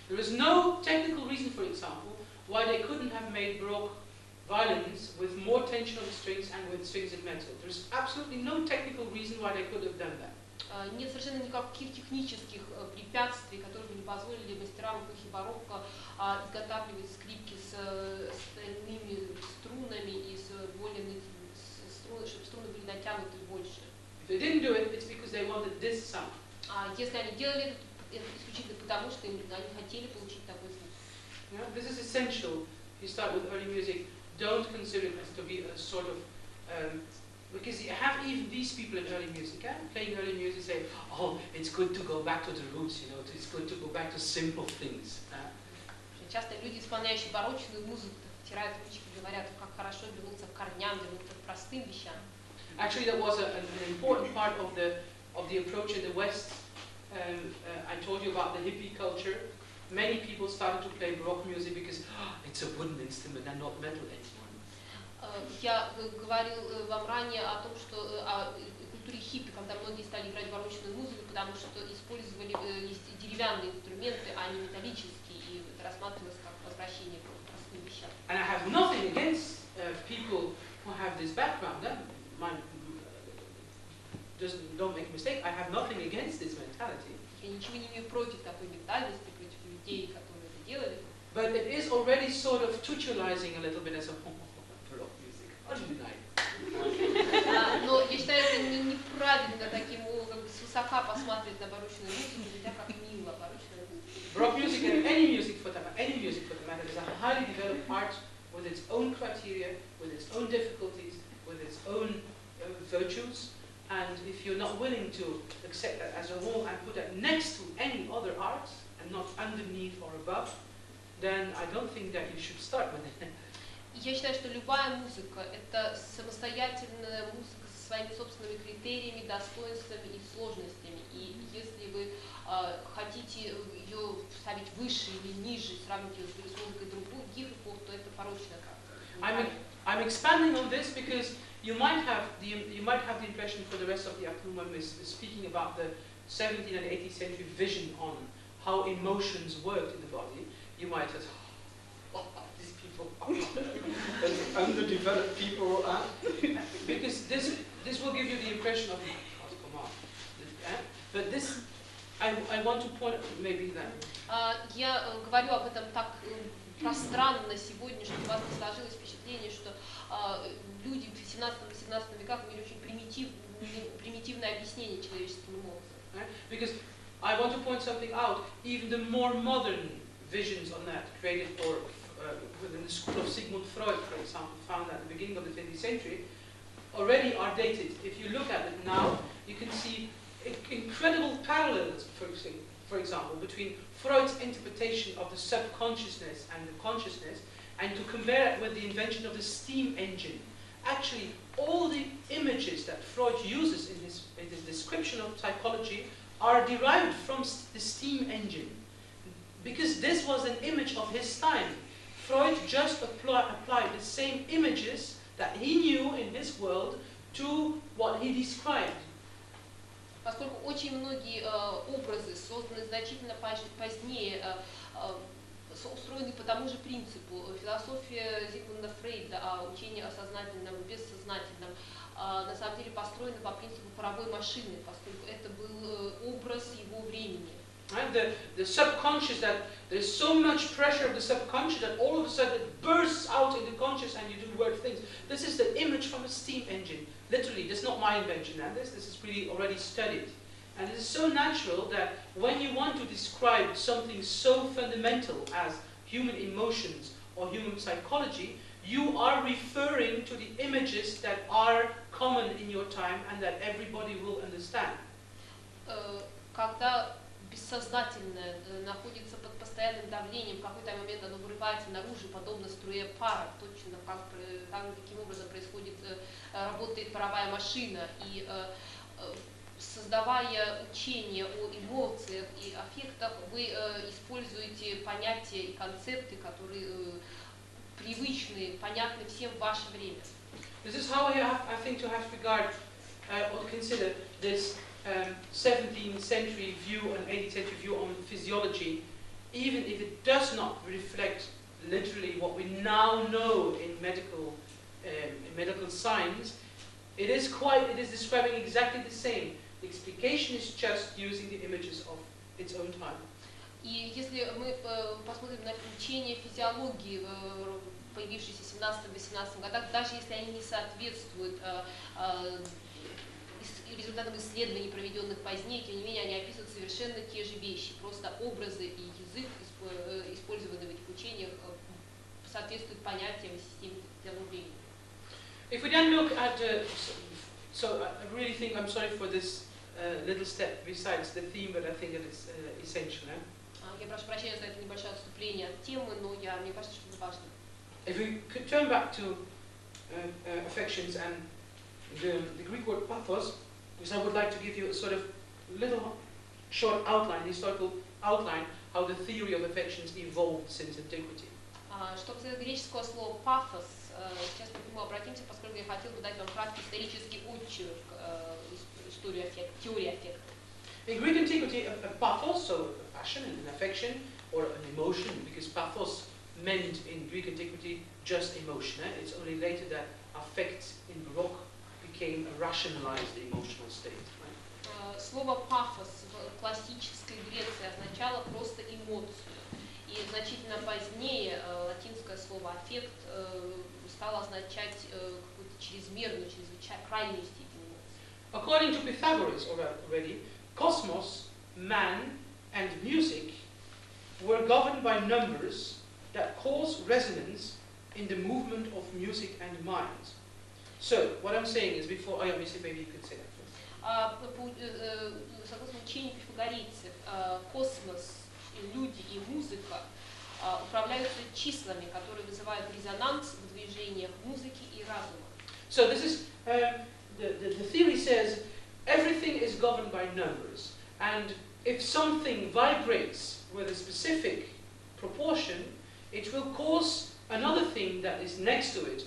There is no technical reason, for example, why they couldn't have made Baroque violins with more tension on the strings and with strings of metal. There's absolutely no technical reason why they could have done that. Нет совершенно никаких технических препятствий, которые бы не позволили мастерам эпохи барокко изготавливать скрипки с стальными струнами и с более чтобы струны были натянуты больше. If they didn't do it, it's because they wanted this sound. Если они делали это исключительно потому, что они хотели получить такой звук. Yeah, this is essential. If you start with early music, don't consider it as to be a sort of because you have even these people in early music, playing early music, say, oh, it's good to go back to the roots, you know, it's good to go back to simple things. Часто люди, исполняющие барочную музыку, втирают ручки, говорят, как хорошо вернуться к корням, вернуться к простым вещам. Actually, that was an important part of the approach in the West. I told you about the hippie culture. Many people started to play Baroque music because it's a wooden instrument and not metal anymore. Я говорил вам ранее о том, что о культуре хиппи, когда многие стали играть барочную музыку, потому что использовали деревянные инструменты, а не металлические, и это рассматривалось как возвращение к простым вещам. And I have nothing against people who have this background. Don't make a mistake. I have nothing against this mentality. Я ничего не имею против такой ментальности, против людей, которые это делали. But it is already sort of tutorializing a little bit as a Baroque music. Но я считаю, это неправильно таким образом свысока посматривать на барочную музыку, хотя как мило барочная музыка. Baroque music and any music for the matter is a highly developed art with its own criteria, with its own difficulties, with its own virtues. And if you're not willing to accept that as a whole and put that next to any other art and not underneath or above, then I don't think that you should start with it. Я считаю, что любая музыка – это самостоятельная музыка со своими собственными критериями, достоинствами и сложностями. И если вы хотите ее ставить выше или ниже, сравнить ее с музыкой других эпох, то это порочная практика. I'm expanding on this because you might have the impression for the rest of the afternoon when we're speaking about the 17th and 18th century vision on how emotions worked in the body. You might have these people underdeveloped people. Because this will give you the impression of come on. But this I want to point maybe that. Я говорю об этом так пространно сегодня, чтобы у вас не сложилось впечатление, что люди в 17-18 веках имели очень примитивное объяснение человеческим эмоциям. Because I want to point something out. Even the more modern visions on that, created or within the school of Sigmund Freud, for example, found at the beginning of the 20th century, already are dated. If you look at it now, you can see incredible parallels, for example, between Freud's interpretation of the subconsciousness and the consciousness, and to compare it with the invention of the steam engine. Actually, all the images that Freud uses in his description of psychology are derived from the steam engine. Because this was an image of his time. Freud just applied the same images that he knew in his world to what he described. Поскольку очень многие образы созданы значительно позднее, устроены по тому же принципу. Философия Зигмунда Фрейда о учении о сознательном и бессознательном на самом деле построена по принципу паровой машины, поскольку это был образ его времени. Right? The subconscious, that there's so much pressure of the subconscious that all of a sudden it bursts out in the conscious and you do weird things. This is the image from a steam engine. Literally, this is not my invention, and this is really already studied. And it is so natural that when you want to describe something so fundamental as human emotions or human psychology, you are referring to the images that are common in your time and that everybody will understand. Когда бессознательное находится под постоянным давлением, в какой-то момент оно вырывается наружу, подобно струе пара, точно каким образом работает паровая машина. И создавая учение о эмоциях и аффектах, вы используете понятия и концепты, которые привычны, понятны всем в ваше время. This is how I think to have regard or to consider this 17th century view and 18th century view on physiology, even if it does not reflect literally what we now know in medical science. It is describing exactly the same. The explication is just using the images of its own time. И если мы посмотрим на учение физиологии, появившиеся в 17-18 годах, даже если они не соответствуют результатам исследований, проведенных позднее, тем не менее они описывают совершенно те же вещи, просто образы и язык, использованные в этих учениях, соответствуют понятиям и системе того времени. If we then look at, so I really think, I'm sorry for this little step besides the theme, but I think that it's essential. Я прошу прощения за это небольшое отступление от темы, но мне кажется, что это важно. If we could turn back to affections and the Greek word pathos, because I would like to give you a sort of little short outline, historical outline, how the theory of affections evolved since antiquity. Что касается греческого слова «пафос», сейчас мы к нему обратимся, поскольку я хотел бы дать вам краткий исторический отчерк теории аффекта. In Greek antiquity, a pathos, so a passion, an affection, or an emotion, because pathos meant in Greek antiquity just emotion. It's only later that affect in Baroque became a rationalized emotional state. Right? Слово «пафос» в классической Греции означало просто эмоцию. И значительно позднее латинское слово «аффект» стало означать какую-то чрезмерную, крайнюю степень эмоций. According to Pythagoras already, cosmos, man, and music were governed by numbers that cause resonance in the movement of music and mind. So, what I'm saying is before, maybe you could say that first. Согласно учению пифагорейцев, космос, люди и музыка управляются числами, которые вызывают резонанс в движениях музыки и разума. So this is, the theory says everything is governed by numbers, and if something vibrates with a specific proportion, it will cause another thing that is next to it,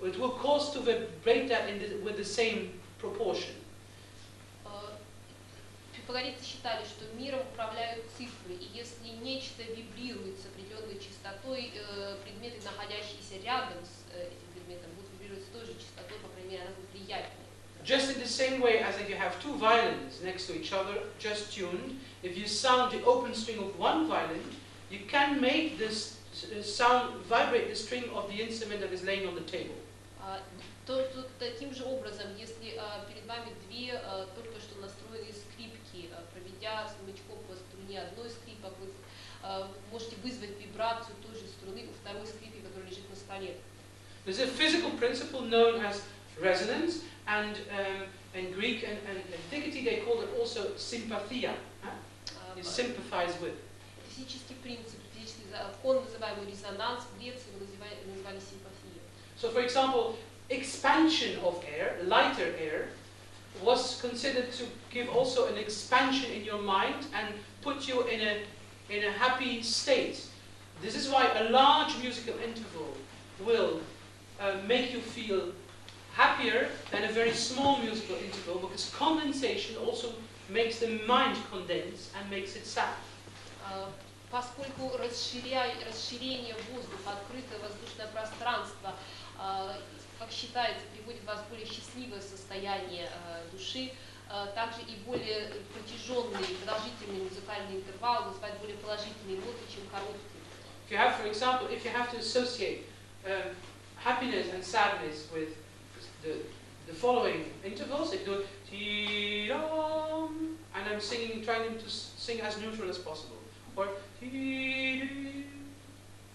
it will cause to vibrate that with the same proportion. Пифагорейцы считали, что миром управляют цифры, и если нечто вибрирует с определенной частотой, предметы, находящиеся рядом с этим предметом, будут вибрировать с той же частотой, по крайней мере, она будет влиятельной. Just in the same way as if you have two violins next to each other, just tuned, if you sound the open string of one violin, you can make this sound vibrate the string of the instrument that is laying on the table. Таким же образом, если перед вами две только что настроенные скрипки, проведя смычком по струне одной скрипок, вы можете вызвать вибрацию той же струны у второй скрипки, которая лежит на столе. There's a physical principle known as resonance, and in Greek and antiquity they called it also sympathia. You sympathize with. Физический принцип, физический закон, называемый резонанс, в Греции его называли симпатией. So, for example, expansion of air, lighter air, was considered to give also an expansion in your mind and put you in a happy state. This is why a large musical interval will make you feel happier than a very small musical interval, because condensation also makes the mind condense and makes it sad. Поскольку расширение воздуха, открытое воздушное пространство, как считается, приводит вас в более счастливое состояние души, также и более протяженный, продолжительный музыкальный интервал вызывает более положительные эмоции, чем короткий. If you have, for example, if you have to associate happiness and sadness with the following intervals, if you do ti-dum, and I'm trying to sing as neutral as possible. Or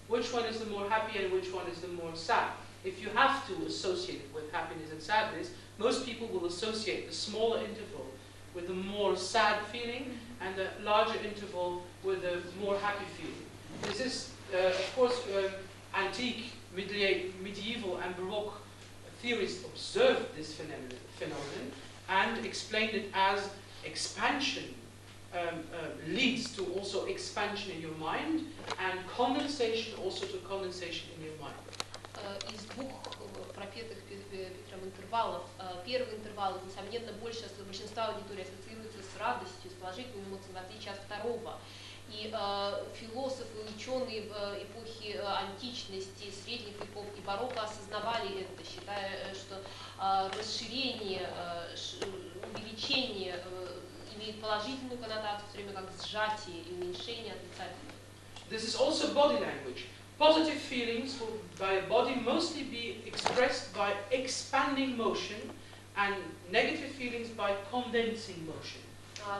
which one is the more happy and which one is the more sad? If you have to associate it with happiness and sadness, most people will associate the smaller interval with the more sad feeling and the larger interval with the more happy feeling. This is, of course, antique, medieval and Baroque theorists observed this phenomenon and explained it as expansion leads to also expansion in your mind, and condensation also to condensation in your mind. Из двух пропетых Петром интервалов, первый интервал, несомненно, больше большинства аудитории ассоциируется с радостью, с положительными эмоциями, в отличие от второго. И философы, ученые в эпохе античности, средних веков и барокко осознавали это, считая, что расширение, увеличение имеет положительную коннотацию, в то время как сжатие и уменьшение отрицательное. This is also body language. Positive feelings will, by a body, mostly be expressed by expanding motion, and negative feelings by condensing motion.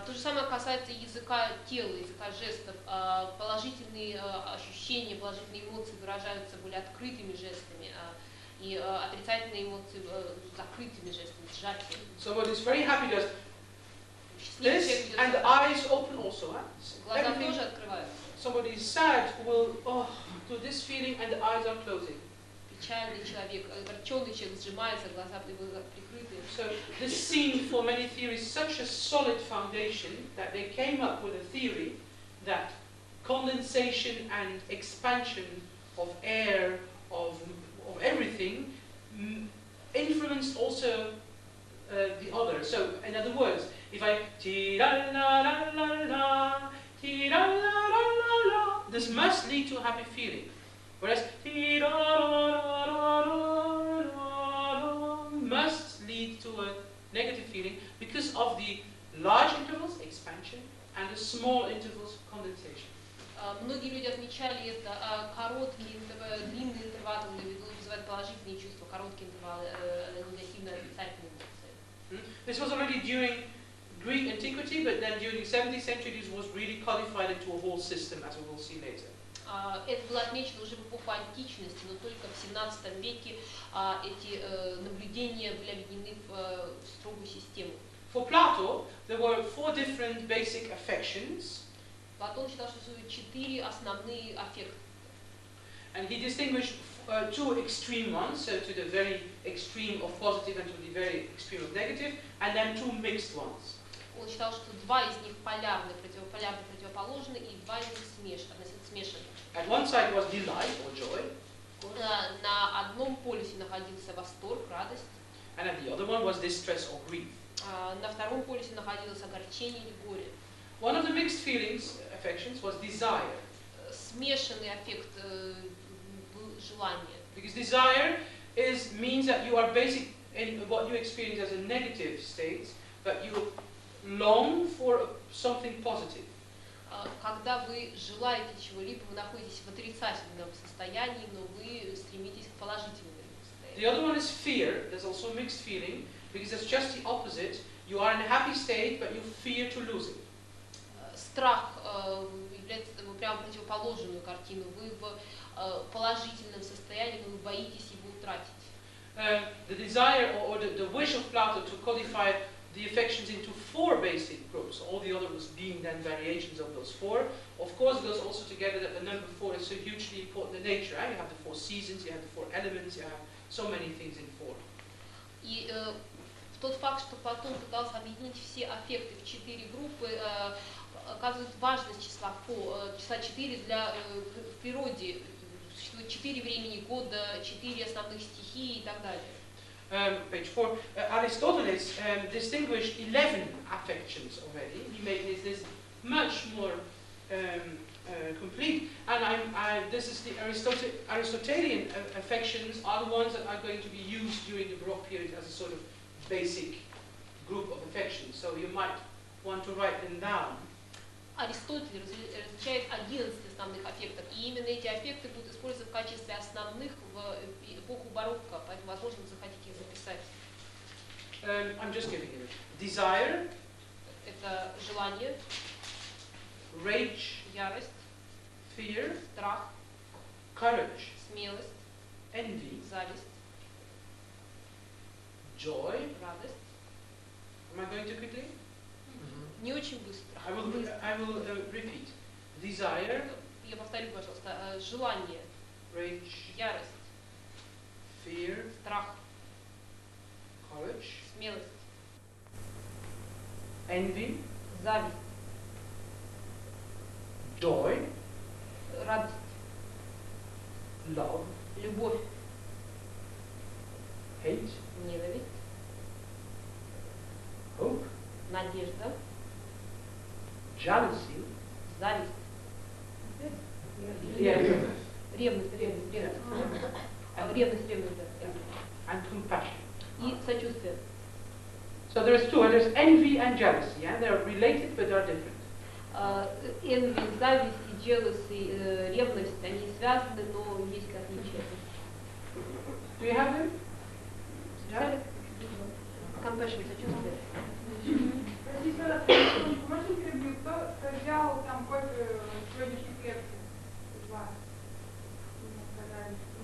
То же самое касается языка тела, языка жестов. Положительные ощущения, положительные эмоции выражаются более открытыми жестами, и отрицательные эмоции закрытыми жестами, сжатием. Somebody is very happy does this, and the eyes open also. Глаза тоже открываются. Somebody is sad will do this feeling, and the eyes are closing. Печальный человек, огорченный человек сжимается, глаза прикрыты. So this seemed for many theories such a solid foundation that they came up with a theory that condensation and expansion of air, of everything, influenced also the other. So in other words, if I ti-ra-la-la-la-la, ti-ra-la-la-la-la, this must lead to a happy feeling. Whereas must lead to a negative feeling because of the large intervals, expansion, and the small intervals, condensation. Многие люди отмечали это. Короткие, длинные интервалы вызывают положительные чувства, короткие интервалы негативные, отрицательные эмоции. This was already during Greek antiquity, but then during the 17th century this was really codified into a whole system, as we will see later. Это было отмечено уже в эпоху античности, но только в 17 веке эти наблюдения были объединены в строгую систему. For Plato, there were 4 different basic affections. Платон считал, что существуют 4 основные аффекта. And he distinguished 2 extreme ones, so to the very extreme of positive and to the very extreme of negative, and then 2 mixed ones. Он считал, что 2 из них полярны, противоположны, и 2 из них смешаны. At one side was delight or joy. На одном полюсе находился восторг, радость. And at the other one was distress or grief. На втором полюсе находилось огорчение или горе. One of the mixed feelings, affections, was desire. Смешанный аффект был желание. Because desire means that you are basic in what you experience as a negative state, but you long for something positive. Когда вы желаете чего-либо, вы находитесь в отрицательном состоянии, но вы стремитесь к положительному состоянию. The other one is fear. There's also a mixed feeling, because it's just the opposite. You are in a happy state, but you fear to lose it. Страх является прямо противоположную картину. Вы в положительном состоянии, но вы боитесь его утратить. The desire or the wish of Plato to codify the affections into 4 basic groups, all the others being then variations of those 4, of course goes also together that the number 4 is so hugely important in nature. Right? You have the 4 seasons, you have the 4 elements, you have so many things in 4. И тот факт, что Платон пытался объединить все аффекты в 4 группы, оказывает важность числа 4 для в природе. Существует 4 времени года, 4 основных стихии и так далее. Page 4. Aristoteles distinguished 11 affections already. He made this much more complete. And this is the Aristotelian affections are the ones that are going to be used during the Baroque period as a sort of basic group of affections. So you might want to write them down. Аристотель различает 11 основных аффектов, и именно эти аффекты будут использоваться в качестве основных в эпоху барокко, поэтому, возможно, вы захотите их записать. I'm just giving you desire, Это желание, rage, ярость, fear, страх, courage, смелость, envy, зависть, joy. радость. Am I going too quickly? Не очень быстро. I will repeat. Desire, Я повторю, пожалуйста. Желание, rage, ярость, fear, страх, courage, смелость, envy, зависть, joy, радость, love, любовь, hate, ненависть, hope, надежда, jealousy, зависть, ревность, and compassion. и сочувствие. So there's two, and there's envy and jealousy, and they're related but they're different. Envy, зависть и jealousy, ревность, они связаны, но есть отличия. Do you have them? Yeah. Compassion, сочувствие. Простите, пожалуйста, можно интервью? Кто взял там копию сегодняшних лекций из вас?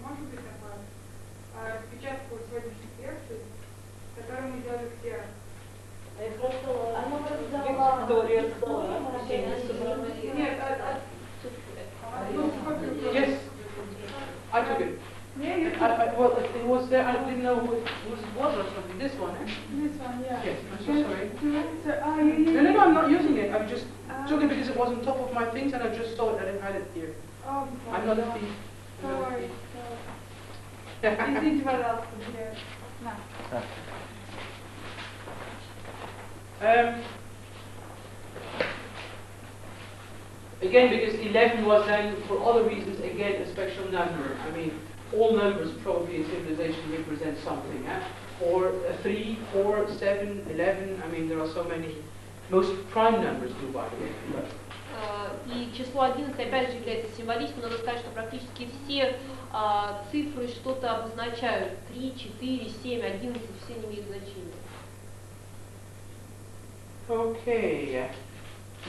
Может быть такое? Распечатку сегодняшних лекций, которые мы делали все. Нет, Yes, I took it. Well, it was there, I didn't know what it was or something. This one, eh? This one, yeah. Yes, I'm so sorry. No, I'm not using it. I just took it because it was on top of my things and I just saw it and I had it here. Oh, I'm not a thief. sorry. Извините, пожалуйста, Again, because 11 was then, for other reasons, again, a special number. I mean, all numbers probably in civilization represent something. Or 3, 4, 7, 11, I mean, there are so many. Most prime numbers do, by the way. But И число 11 опять же является символическим, надо сказать, что практически все цифры что-то обозначают. 3, 4, 7, 11, все не имеют значения. okay,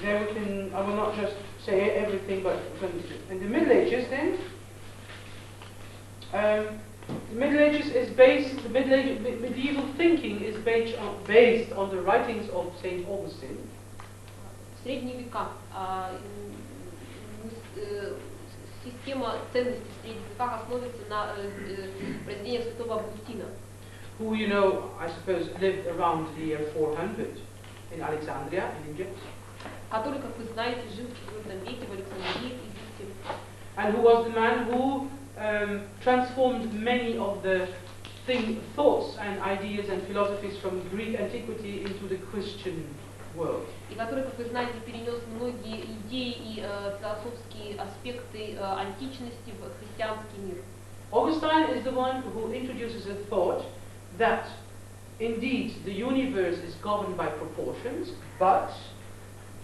then we can, I will not just say everything, but in the Middle Ages then, the Middle Ages is based, medieval thinking is based on the writings of Saint Augustine. В средние века система ценностей в средних веках основывается на произведениях святого Августина, Who, you know, I suppose lived around the year 400 in Alexandria, in Egypt, который, как вы знаете, жил в IV веке в Александрии, в Египте, and who was the man who transformed many of the thoughts and ideas and philosophies from Greek antiquity into the Christian world. и который, как вы знаете, перенес многие идеи и философские аспекты античности в христианский мир. Augustine is the one who introduces a thought that indeed the universe is governed by proportions, but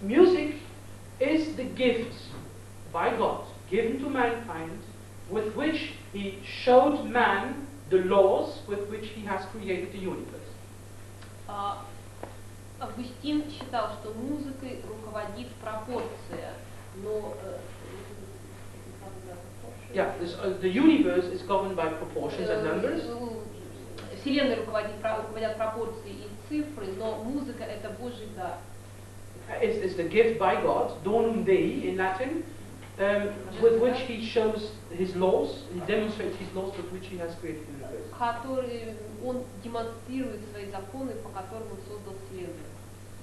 music is the gift by God given to mankind with which he showed man the laws with which he has created the universe. Августин считал, что музыкой руководит пропорция, но Yeah, the universe is governed by proportions and numbers. Вселенной руководят пропорции и цифры, но музыка это Божий дар. It's the gift by God, donum Dei in Latin, with which he shows his laws, he demonstrates his laws with which he has created the universe. Который он демонстрирует свои законы, по которым он создал Вселенную.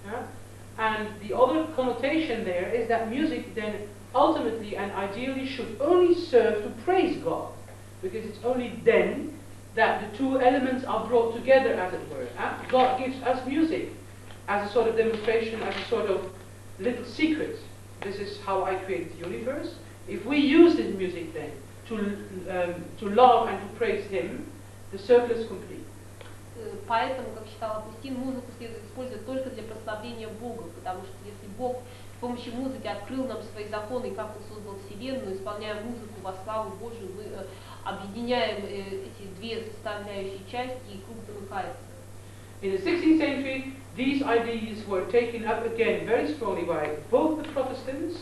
Yeah? And the other connotation there is that music then ultimately and ideally should only serve to praise God, because it's only then that the two elements are brought together, as it were. God gives us music as a sort of demonstration, as a sort of little secret. This is how I created the universe. If we use this music then to love and to praise Him, the circle is complete. Поэтому, как считал Августин, музыку следует использовать только для прославления Бога, потому что если Бог с помощью музыки открыл нам свои законы, и как Он создал Вселенную, исполняя музыку во славу Божию, мы объединяем эти две составляющие части, и круг замыкается. In the 16th century, these ideas were taken up again very strongly by both the Protestants,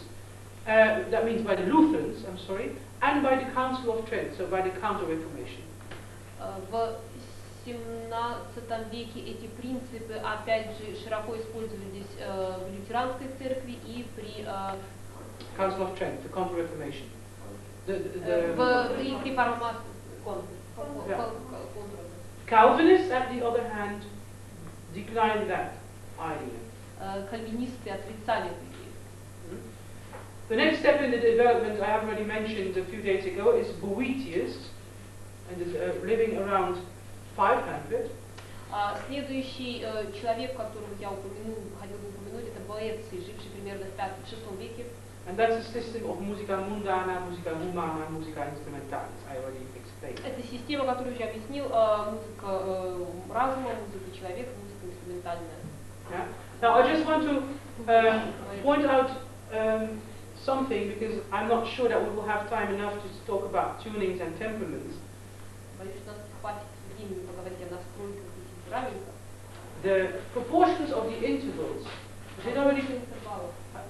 that means by the Lutherans, I'm sorry, and by the Council of Trent, so by the Counter-Reformation. В XVII веке эти принципы опять же широко использовались в лютеранской церкви и при Council of Trent, the Counter-Reformation. При реформации. Calvinists, at the other hand, declined that idea. Кальвинисты отрицали эту идею. The next step in the development I have already mentioned a few days ago is Boetius, and is living around 500. Следующий человек, которого я хотел бы упомянуть, это Боэций, живший примерно в VI веке. And that's a system of musica mundana, musica humana, musica instrumentalis. I already explained. Это система, которую я объяснил, музыка разума, музыка человека, музыка инструментальная. Yeah. Now I just want to point out something, because I'm not sure that we will have time enough to talk about tunings and temperaments. Боюсь, у нас хватит времени поговорить о настройках и темпераментах. The proportions of the intervals.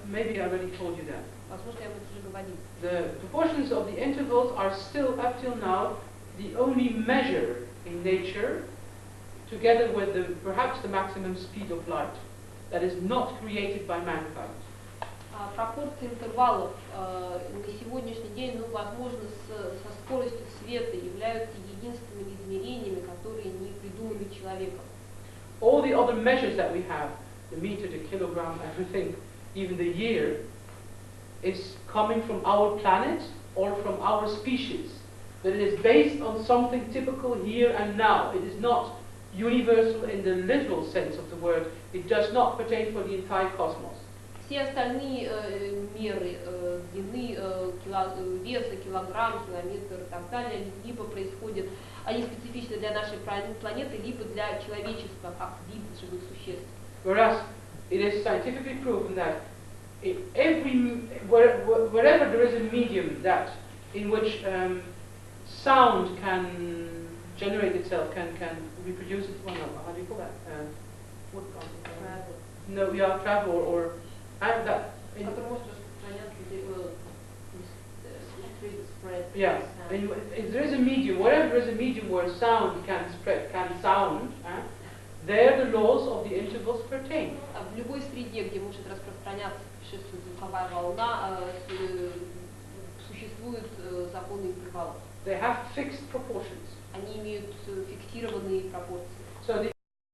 Maybe I already told you that. Возможно, я об этом уже говорил. The proportions of the intervals are still, up till now, the only measure in nature, together with perhaps the maximum speed of light, that is not created by mankind. Пропорции интервалов на сегодняшний день, возможно, со скоростью света являются единственными измерениями, которые не придуманы человеком. All the other measures that we have, the meter, the kilogram, everything, even the year, is coming from our planet or from our species. But it is based on something typical here and now. It is not universal in the literal sense of the word. It does not pertain for the entire cosmos. Все остальные меры длины, веса, килограмм, километр и так далее, либо происходят, они специфичны для нашей планеты, либо для человечества, как вид живых существ. Whereas it is scientifically proven that wherever there is a medium that in which sound can generate itself, can reproduce it, well, no, how do you call that? No, yeah, travel or that. Yeah, if there is a medium, wherever there is a medium where sound can spread, can sound, there the laws of the intervals pertain. В любой среде, где может распространяться звуковая волна, существуют законы интервалов. They have fixed proportions. Они имеют фиксированные пропорции. So